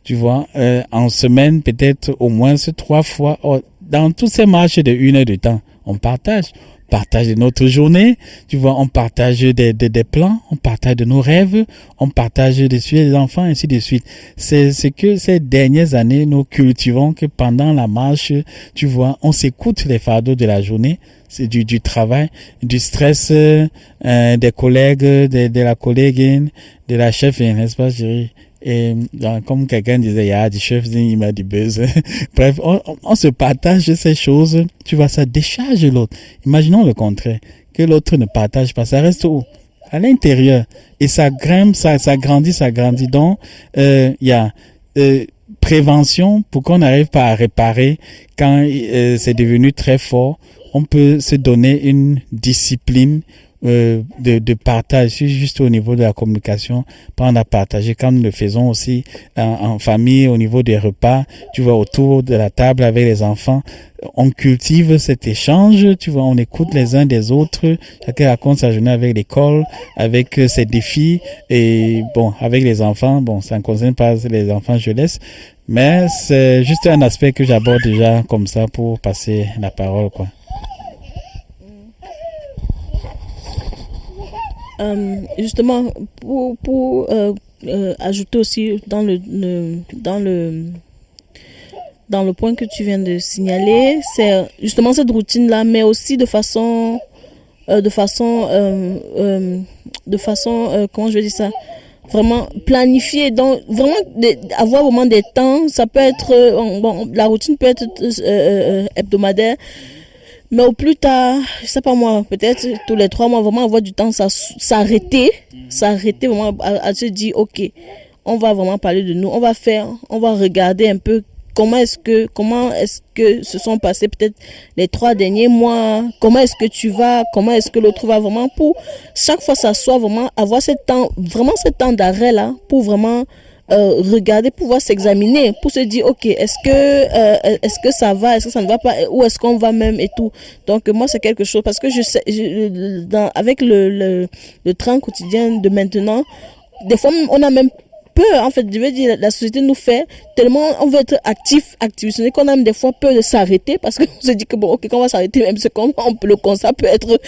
Tu vois, en semaine, peut-être au moins 3 fois, dans toutes ces marches de 1 heure de temps, on partage de notre journée, tu vois, on partage des plans, on partage de nos rêves, on partage des sujets des enfants, ainsi de suite. C'est ce que ces dernières années, nous cultivons, que pendant la marche, tu vois, on s'écoute les fardeaux de la journée, c'est du travail, du stress des collègues, de la collègue, de la chef, n'est-ce pas, chérie? Et comme quelqu'un disait, il y a du chef, il m'a du buzz. Bref, on se partage ces choses. Tu vois, ça décharge l'autre. Imaginons le contraire, que l'autre ne partage pas. Ça reste où? À l'intérieur. Et ça grimpe, ça grandit. Donc, il y a prévention pour qu'on n'arrive pas à réparer quand c'est devenu très fort. On peut se donner une discipline de partage, juste au niveau de la communication, prendre à partager comme nous le faisons aussi en famille, au niveau des repas, tu vois, autour de la table avec les enfants, on cultive cet échange, tu vois, on écoute les uns des autres, chacun raconte sa journée avec l'école, avec ses défis, et bon, avec les enfants, bon, ça ne concerne pas les enfants, je laisse, mais c'est juste un aspect que j'aborde déjà comme ça pour passer la parole, quoi. Justement, pour ajouter aussi dans dans le point que tu viens de signaler, c'est justement cette routine-là, mais aussi de façon, comment je vais dire ça, vraiment planifiée. Donc, vraiment, avoir vraiment des temps, ça peut être, bon, la routine peut être hebdomadaire, mais au plus tard, je sais pas moi, peut-être tous les 3 mois, vraiment avoir du temps, s'arrêter vraiment à se dire, ok, on va vraiment parler de nous, on va regarder un peu comment est-ce que se sont passés peut-être les 3 derniers mois, comment est-ce que tu vas, comment est-ce que l'autre va, vraiment pour chaque fois s'asseoir, vraiment avoir ce temps d'arrêt là, pour vraiment regarder, pouvoir s'examiner, pour se dire ok, est-ce que ça va, est-ce que ça ne va pas, ou est-ce qu'on va même et tout. Donc moi c'est quelque chose, parce que je sais, avec le train quotidien de maintenant, des fois on a même peur, en fait, je veux dire, la société nous fait tellement, on veut être actif, qu'on a même des fois peur de s'arrêter, parce qu'on se dit que bon, ok, quand on va s'arrêter, même ce qu'on peut, le constat peut être,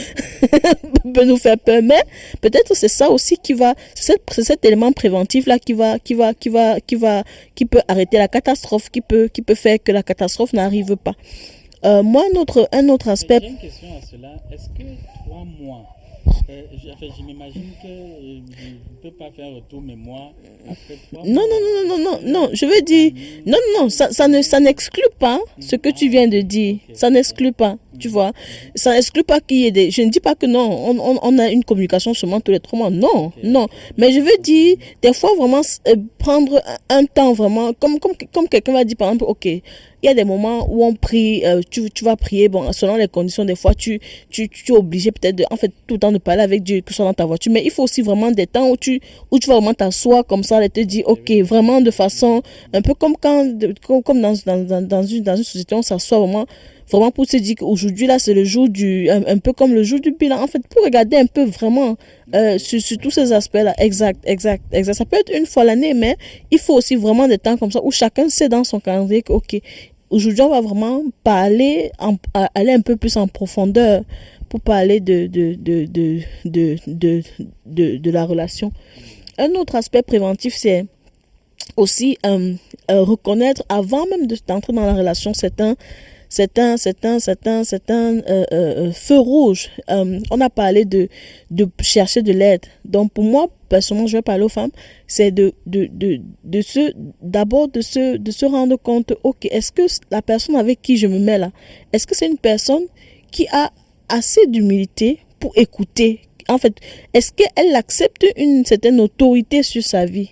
peut nous faire peur, mais peut-être c'est ça aussi c'est cet élément préventif là qui peut arrêter la catastrophe, qui peut faire que la catastrophe n'arrive pas. Moi, un autre aspect. J'ai une question à cela. Est-ce que 3 mois, je m'imagine que je ne peux pas faire un retour mémoire après 3 mois. Non, je veux dire, non, ça n'exclut pas ce que tu viens de dire. Ça n'exclut pas, tu vois. Ça n'exclut pas qu'il y ait je ne dis pas que non, on a une communication seulement tous les 3 mois. Non, non. Mais je veux dire, des fois, vraiment, prendre un temps vraiment, comme quelqu'un va dire, par exemple, ok, il y a des moments où on prie, tu vas prier, bon, selon les conditions, des fois, tu es obligé peut-être en fait, tout le temps de parler avec Dieu, que ce soit dans ta voiture, mais il faut aussi vraiment des temps où tu vas vraiment t'asseoir comme ça et te dire, ok, vraiment de façon, un peu comme comme dans une société, on s'assoit vraiment pour se dire qu'aujourd'hui, là, c'est le jour un peu comme le jour du bilan, en fait, pour regarder un peu vraiment sur tous ces aspects-là. Exact. Ça peut être une fois l'année, mais il faut aussi vraiment des temps comme ça où chacun sait dans son calendrier que, ok, aujourd'hui, on va vraiment aller un peu plus en profondeur pour parler de la relation. Un autre aspect préventif, c'est aussi reconnaître avant même d'entrer dans la relation certains feu rouge. On a parlé de chercher de l'aide. Donc pour moi, personnellement, je vais parler aux femmes, c'est d'abord de se rendre compte, ok, est-ce que la personne avec qui je me mets là, est-ce que c'est une personne qui a assez d'humilité pour écouter? En fait, est-ce qu'elle accepte une certaine autorité sur sa vie?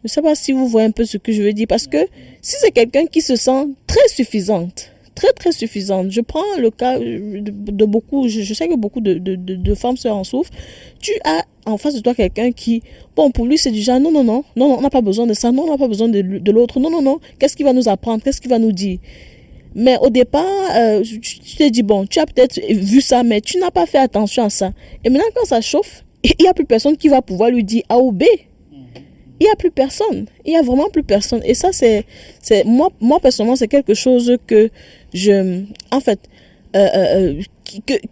Je ne sais pas si vous voyez un peu ce que je veux dire, parce que si c'est quelqu'un qui se sent très suffisante, très suffisante, je prends le cas de beaucoup, je sais que beaucoup de femmes en souffrent, tu as en face de toi quelqu'un qui, bon, pour lui c'est du genre, non, on n'a pas besoin de ça, non, on n'a pas besoin de l'autre, non, qu'est-ce qu'il va nous apprendre, qu'est-ce qu'il va nous dire? Mais au départ, tu te dis, bon, tu as peut-être vu ça, mais tu n'as pas fait attention à ça. Et maintenant, quand ça chauffe, il n'y a plus personne qui va pouvoir lui dire A ou B. Il n'y a plus personne. Il n'y a vraiment plus personne. Et ça, moi personnellement, c'est quelque chose que en fait,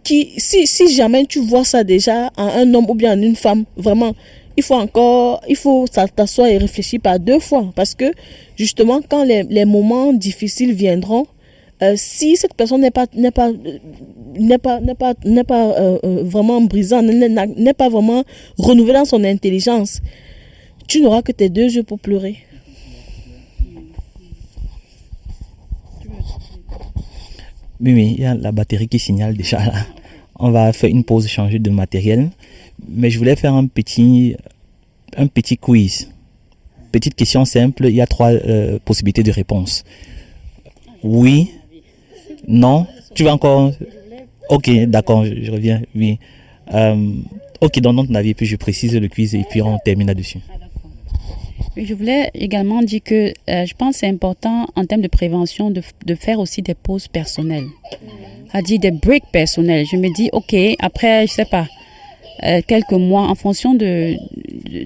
si jamais tu vois ça déjà en un homme ou bien en une femme, vraiment, il faut t'asseoir et réfléchir par 2 fois. Parce que, justement, quand les moments difficiles viendront, si cette personne n'est pas vraiment brisante, n'est pas vraiment renouvelée dans son intelligence, tu n'auras que tes 2 yeux pour pleurer. Oui, il y a la batterie qui signale déjà là. On va faire une pause, changer de matériel. Mais je voulais faire un petit quiz. Petite question simple, il y a 3 possibilités de réponse. Oui, non, tu vas encore... Ok, d'accord, je reviens, oui. Ok, donne ton avis, puis je précise le quiz et puis on termine là-dessus. Je voulais également dire que je pense que c'est important en termes de prévention de faire aussi des pauses personnelles, c'est-à-dire des breaks personnels. Je me dis, ok, après, je sais pas, quelques mois, en fonction de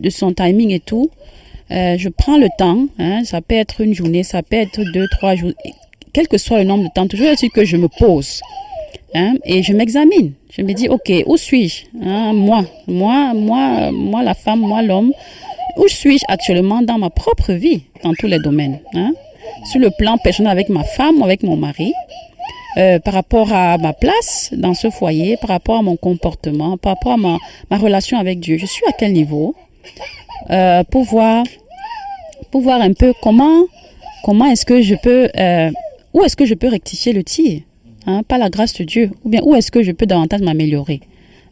son timing et tout, je prends le temps, ça peut être une journée, ça peut être 2, 3 jours, quel que soit le nombre de temps, toujours est-il que je me pose et je m'examine. Je me dis, ok, où suis-je? Moi, la femme, moi, l'homme. Où suis-je actuellement dans ma propre vie, dans tous les domaines? sur le plan personnel avec ma femme ou avec mon mari, par rapport à ma place dans ce foyer, par rapport à mon comportement, par rapport à ma relation avec Dieu. Je suis à quel niveau pour voir un peu comment est-ce que je peux, où est-ce que je peux rectifier le tir, hein, par la grâce de Dieu, ou bien où est-ce que je peux davantage m'améliorer.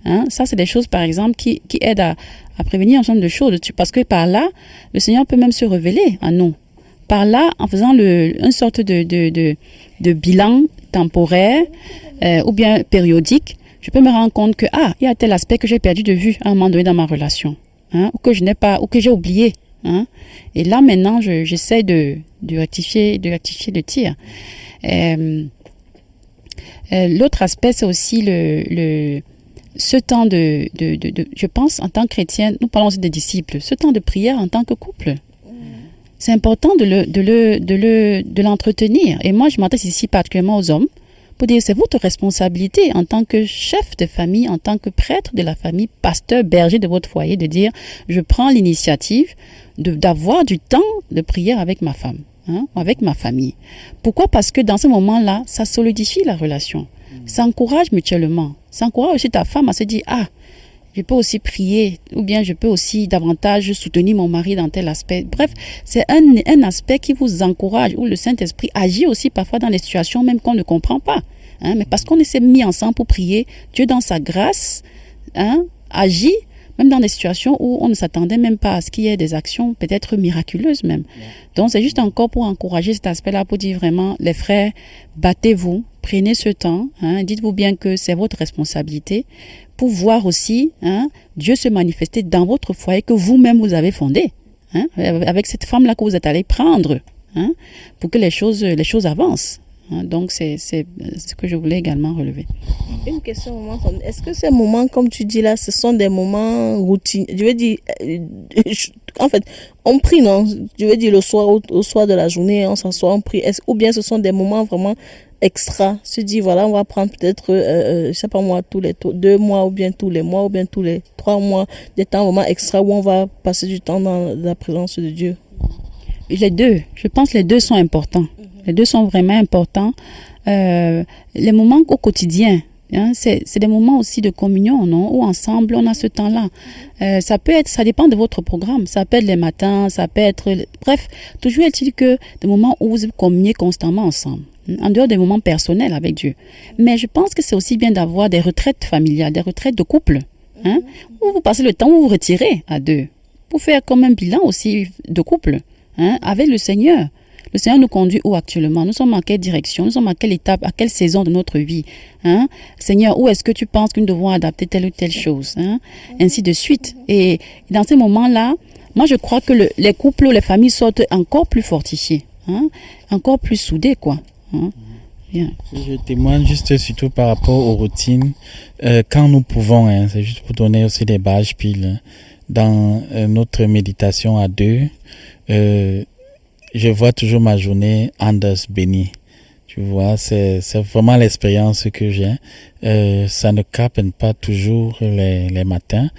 Hein. Ça, c'est des choses, par exemple, qui aident à prévenir un certain nombre de choses. Parce que par là, le Seigneur peut même se révéler à nous. Par là, en faisant une sorte de bilan temporaire ou bien périodique, je peux me rendre compte que il y a tel aspect que j'ai perdu de vue à un moment donné dans ma relation, hein, ou que je n'ai pas, ou que j'ai oublié. Hein. Et là, maintenant, j'essaie de rectifier le tir. L'autre aspect, c'est aussi ce temps je pense, en tant que chrétienne, nous parlons aussi des disciples, ce temps de prière en tant que couple. C'est important de l'entretenir. Et moi, je m'adresse ici particulièrement aux hommes pour dire c'est votre responsabilité en tant que chef de famille, en tant que prêtre de la famille, pasteur, berger de votre foyer, de dire je prends l'initiative d'avoir du temps de prière avec ma femme, hein, avec ma famille. Pourquoi? Parce que dans ce moment-là, ça solidifie la relation. Ça encourage mutuellement. Ça encourage aussi ta femme à se dire je peux aussi prier, ou bien je peux aussi davantage soutenir mon mari dans tel aspect. Bref, c'est un aspect qui vous encourage, où le Saint-Esprit agit aussi parfois dans des situations même qu'on ne comprend pas. Hein, mais parce qu'on s'est mis ensemble pour prier, Dieu dans sa grâce, hein, agit même dans des situations où on ne s'attendait même pas à ce qu'il y ait des actions peut-être miraculeuses même. Donc c'est juste encore pour encourager cet aspect-là, pour dire vraiment, les frères, battez-vous, prenez ce temps, hein, dites-vous bien que c'est votre responsabilité, pour voir aussi, hein, Dieu se manifester dans votre foyer que vous-même vous avez fondé, hein, avec cette femme-là que vous êtes allé prendre, hein, pour que les choses avancent. Hein. Donc c'est ce que je voulais également relever. Une question, est-ce que ces moments, comme tu dis là, ce sont des moments routiniers? Je veux dire, en fait, on prie, non? Je veux dire, au soir de la journée, on s'assoit, on prie. Ou bien ce sont des moments vraiment extra? Se dit, voilà, on va prendre peut-être, je sais pas moi, tous les 2 mois, ou bien tous les mois, ou bien tous les 3 mois, des temps vraiment extra où on va passer du temps dans la présence de Dieu. Les deux, je pense que les deux sont importants. Les deux sont vraiment importants. Les moments au quotidien, hein, c'est des moments aussi de communion, non? Où ensemble, on a ce temps-là. Ça dépend de votre programme. Ça peut être les matins, ça peut être... Bref, toujours est-il que des moments où vous communiez constamment ensemble, en dehors des moments personnels avec Dieu. Mais je pense que c'est aussi bien d'avoir des retraites familiales, des retraites de couple, hein, où vous passez le temps, où vous vous retirez à deux, pour faire comme un bilan aussi de couple, hein, avec le Seigneur. Le Seigneur nous conduit où actuellement? Nous sommes en quelle direction? Nous sommes à quelle étape, à quelle saison de notre vie? Hein? Seigneur, où est-ce que tu penses que nous devons adapter telle ou telle chose? Hein? Ainsi de suite. Et dans ces moments-là, moi je crois que les couples, les familles sortent encore plus fortifiées, hein? Encore plus soudées, quoi. Hein? Bien. Je témoigne juste surtout par rapport aux routines. Quand nous pouvons, hein, c'est juste pour donner aussi des bases piles, dans notre méditation à deux, je vois toujours ma journée anders bénie. Tu vois, c'est vraiment l'expérience que j'ai. Ça ne capte pas toujours les matins.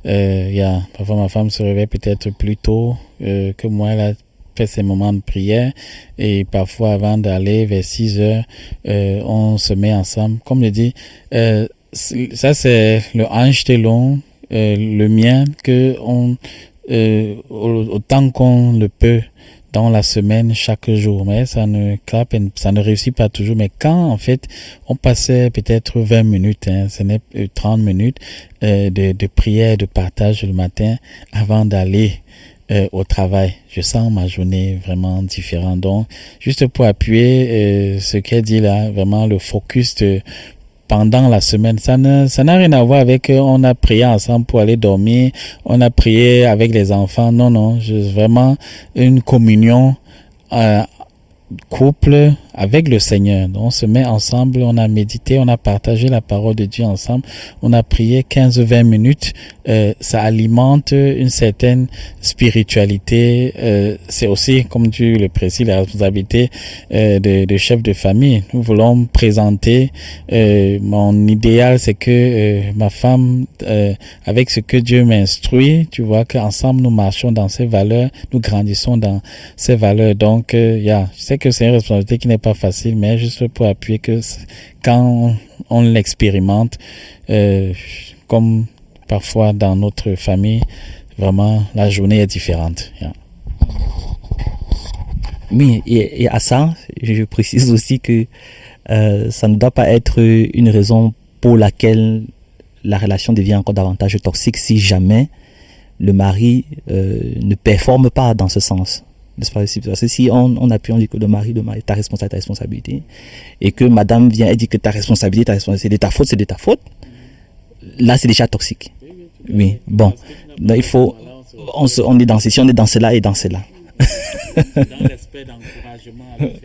Parfois ma femme se réveille peut-être plus tôt que moi. Elle a fait ses moments de prière. Et parfois avant d'aller vers 6 heures, on se met ensemble. Comme je dis, ça c'est le ange long, le mien, que autant qu'on le peut dans la semaine, chaque jour, mais ça ne réussit pas toujours. Mais quand, en fait, on passait peut-être 20 minutes, hein, ce n'est 30 minutes de prière, de partage le matin avant d'aller au travail, je sens ma journée vraiment différente. Donc, juste pour appuyer ce qu'elle dit là, vraiment le focus pendant la semaine, ça n'a rien à voir avec on a prié ensemble pour aller dormir, on a prié avec les enfants. Non, vraiment une communion couple avec le Seigneur. Donc, on se met ensemble, on a médité, on a partagé la parole de Dieu ensemble, on a prié 15-20 minutes. Ça alimente une certaine spiritualité. C'est aussi, comme tu le précises, la responsabilité de chef de famille. Nous voulons présenter mon idéal, c'est que ma femme, avec ce que Dieu m'instruit, tu vois qu'ensemble nous marchons dans ces valeurs, nous grandissons dans ces valeurs. Donc, je sais que c'est une responsabilité qui n'est pas facile, mais juste pour appuyer que quand on l'expérimente, comme parfois dans notre famille, vraiment la journée est différente. Oui, et à ça, je précise aussi que ça ne doit pas être une raison pour laquelle la relation devient encore davantage toxique si jamais le mari ne performe pas dans ce sens. Parce que si on appuie, on dit que le mari, ta responsabilité, et que madame vient et dit que ta responsabilité, c'est de ta faute, là c'est déjà toxique. Oui, bon, là, il faut, on est dans ceci, on est dans cela et dans cela. Dans l'aspect d'encouragement avec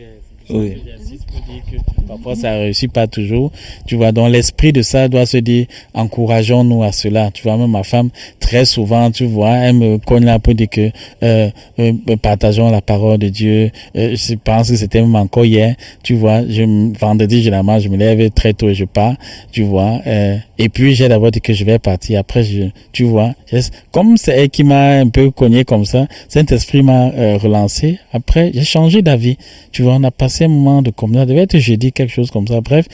oui. J'insiste pour dire que parfois ça ne réussit pas toujours, tu vois, donc l'esprit de ça doit se dire encourageons-nous à cela, tu vois. Même ma femme très souvent, tu vois, elle me cogne là pour dire que partageons la parole de Dieu. Je pense que c'était même encore hier, tu vois, vendredi généralement je me lève très tôt et je pars, tu vois, et puis j'ai d'abord dit que je vais partir, après tu vois, comme c'est elle qui m'a un peu cogné comme ça, cet esprit m'a relancé, après j'ai changé d'avis, tu vois, on a passé un moment de communion, ça devait être jeudi, quelque chose comme ça. Bref,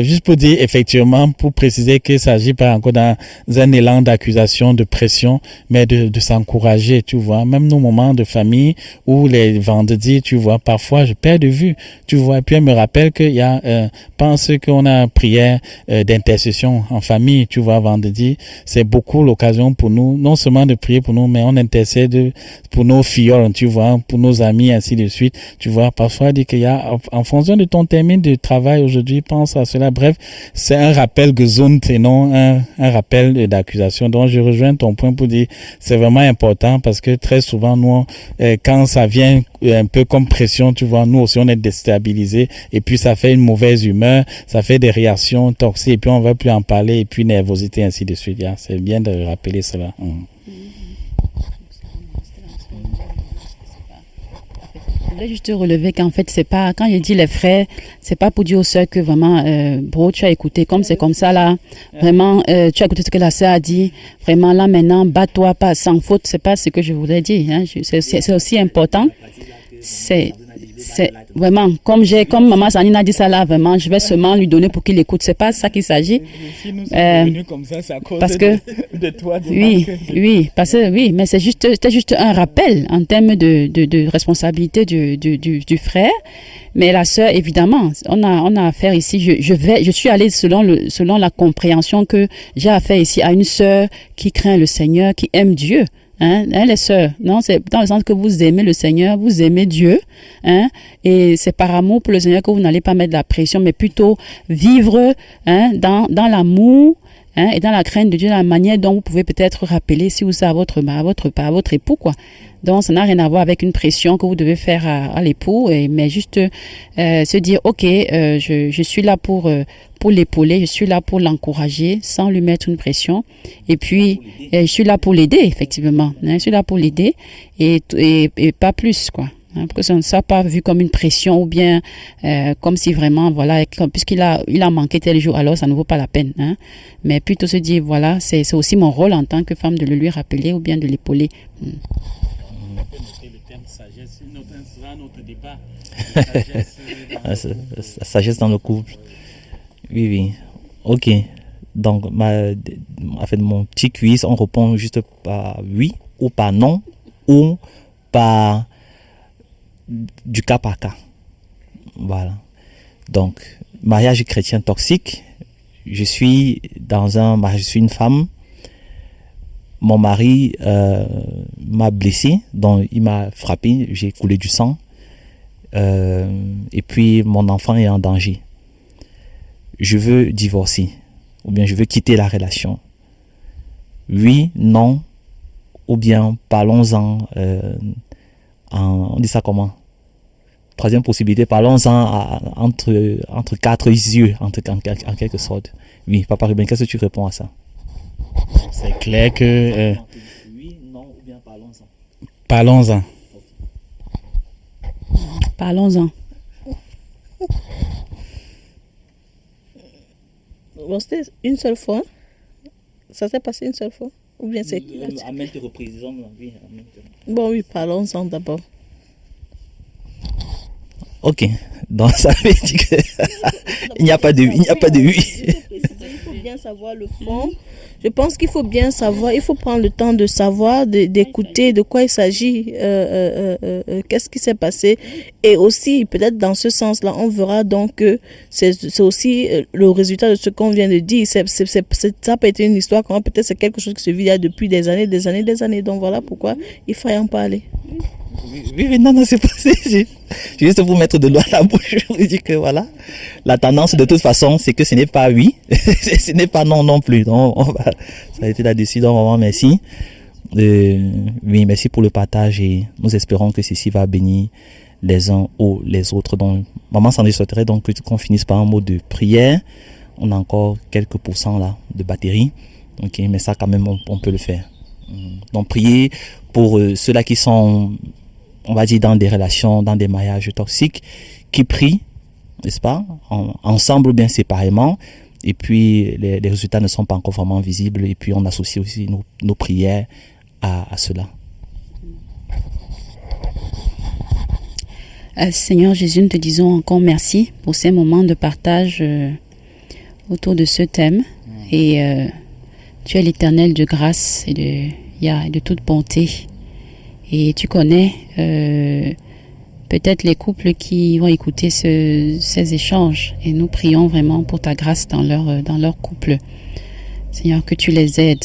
juste pour dire, effectivement, pour préciser qu'il ne s'agit pas encore dans un élan d'accusation, de pression, mais de s'encourager, tu vois. Même nos moments de famille où les vendredis, tu vois, parfois je perds de vue, tu vois. Et puis elle me rappelle qu'il y a, pense qu'on a prière d'intercession en famille, tu vois, vendredi. C'est beaucoup l'occasion pour nous, non seulement de prier pour nous, mais on intercède pour nos filles, tu vois, pour nos amis, ainsi de suite, tu vois. Parfois, dit qu'il y a, en fonction de ton terme de travail aujourd'hui, pense à cela. Bref, c'est un rappel gesund et non un rappel d'accusation. Donc, je rejoins ton point pour dire, c'est vraiment important parce que très souvent, nous, quand ça vient un peu comme pression, tu vois, nous aussi, on est déstabilisés et puis ça fait une mauvaise humeur, ça fait des réactions toxiques et puis on ne va plus en parler et puis nervosité, ainsi de suite. C'est bien de rappeler cela. Je voulais juste relever qu'en fait, c'est pas, quand je dis les frères, c'est pas pour dire aux sœurs que vraiment, bro, tu as écouté, comme c'est comme ça là, vraiment, tu as écouté ce que la sœur a dit, vraiment là maintenant, bats-toi pas sans faute, c'est pas ce que je voulais dire, hein. C'est aussi important. C'est vraiment, comme maman Sanina a dit ça là, vraiment, je vais seulement lui donner pour qu'il écoute. C'est pas ça qu'il s'agit. Si nous sommes venus comme ça, c'est à cause parce que, de toi. Oui, mais c'était juste un rappel en termes de responsabilité du frère. Mais la sœur, évidemment, on a affaire ici. Je suis allée selon la compréhension que j'ai affaire ici à une sœur qui craint le Seigneur, qui aime Dieu. Les sœurs, non, c'est dans le sens que vous aimez le Seigneur, vous aimez Dieu, et c'est par amour pour le Seigneur que vous n'allez pas mettre de la pression, mais plutôt vivre, dans l'amour, et dans la crainte de Dieu, dans la manière dont vous pouvez peut-être rappeler si vous êtes à votre époux, quoi. Donc, ça n'a rien à voir avec une pression que vous devez faire à l'époux, mais juste se dire, ok, je suis là pour l'épauler, je suis là pour l'encourager sans lui mettre une pression. Et puis, je suis là pour l'aider, effectivement. Je suis là pour l'aider et pas plus, quoi. Pour que ça ne soit pas vu comme une pression ou bien comme si vraiment, voilà, puisqu'il a manqué tel jour, alors ça ne vaut pas la peine. Mais plutôt se dire, voilà, c'est aussi mon rôle en tant que femme de le lui rappeler ou bien de l'épauler. La sagesse dans le couple. Oui. Ok. Donc, mon petit quiz, on répond juste par oui ou par non ou par du cas par cas. Voilà. Donc, mariage chrétien toxique. Je suis une femme. Mon mari m'a blessé, donc il m'a frappé, j'ai coulé du sang. Et puis mon enfant est en danger. Je veux divorcer, ou bien je veux quitter la relation. Oui, non, ou bien parlons-en on dit ça comment? troisième possibilité, parlons-en entre quatre yeux, en quelque sorte. Oui, Papa Ruben, qu'est-ce que tu réponds à ça? C'est clair que... Oui, non, ou bien parlons-en. Parlons-en. Parlons-en. Bon, c'était une seule fois. Ça s'est passé une seule fois. Ou bien c'est... À maintes reprises, oui. Bon, oui, parlons-en d'abord. Ok, donc ça veut dire que il n'y a pas de oui. Il faut bien savoir le fond. Je pense qu'il faut bien savoir, il faut prendre le temps de savoir, d'écouter de quoi il s'agit, qu'est-ce qui s'est passé. Et aussi, peut-être dans ce sens-là, on verra donc que c'est aussi le résultat de ce qu'on vient de dire. Ça n'a pas été une histoire, peut-être c'est quelque chose qui se vit là depuis des années. Donc voilà pourquoi il faut en parler. Oui, non, c'est pas juste pour mettre de l'eau à la bouche. Je dis que voilà, la tendance de toute façon, c'est que ce n'est pas oui, ce n'est pas non plus. Donc, ça a été là-dessus, donc vraiment merci. Oui, merci pour le partage et nous espérons que ceci va bénir les uns ou les autres. Donc, maman s'en souhaiterait donc qu'on finisse par un mot de prière. On a encore quelques pourcents là de batterie, ok, mais ça quand même on peut le faire. Donc priez pour ceux-là qui sont, on va dire, dans des relations, dans des mariages toxiques, qui prient, n'est-ce pas, ensemble ou bien séparément, et puis les résultats ne sont pas encore vraiment visibles, et puis on associe aussi nos prières à cela. Seigneur Jésus, nous te disons encore merci pour ces moments de partage autour de ce thème. Et tu es l'Éternel de grâce et de toute bonté. Et tu connais peut-être les couples qui vont écouter ces échanges. Et nous prions vraiment pour ta grâce dans leur couple. Seigneur, que tu les aides,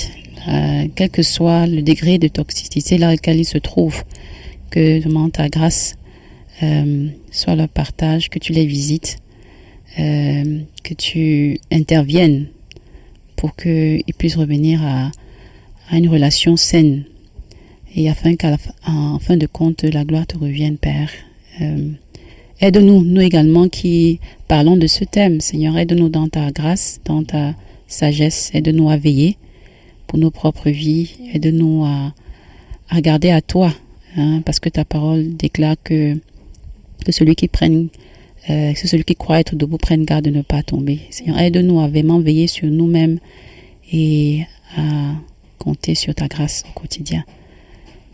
quel que soit le degré de toxicité dans lequel ils se trouvent. Que vraiment ta grâce soit leur partage, que tu les visites, que tu interviennes pour qu'ils puissent revenir à une relation saine et afin qu'en fin de compte, la gloire te revienne, Père. Aide-nous, nous également qui parlons de ce thème, Seigneur, aide-nous dans ta grâce, dans ta sagesse, aide-nous à veiller pour nos propres vies, aide-nous à regarder à toi, parce que ta parole déclare que celui qui croit être debout prenne garde de ne pas tomber. Seigneur, aide-nous à vraiment veiller sur nous-mêmes et à compter sur ta grâce au quotidien.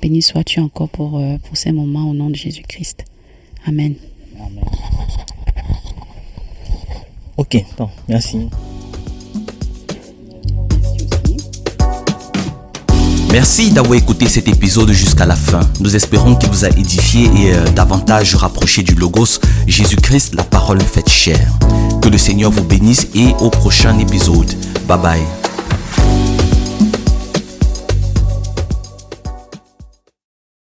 Béni sois-tu encore pour ces moments au nom de Jésus-Christ. Amen. Amen. Ok, donc, merci. Merci d'avoir écouté cet épisode jusqu'à la fin. Nous espérons qu'il vous a édifié et davantage rapproché du Logos, Jésus-Christ, la parole faite chair. Que le Seigneur vous bénisse et au prochain épisode. Bye bye.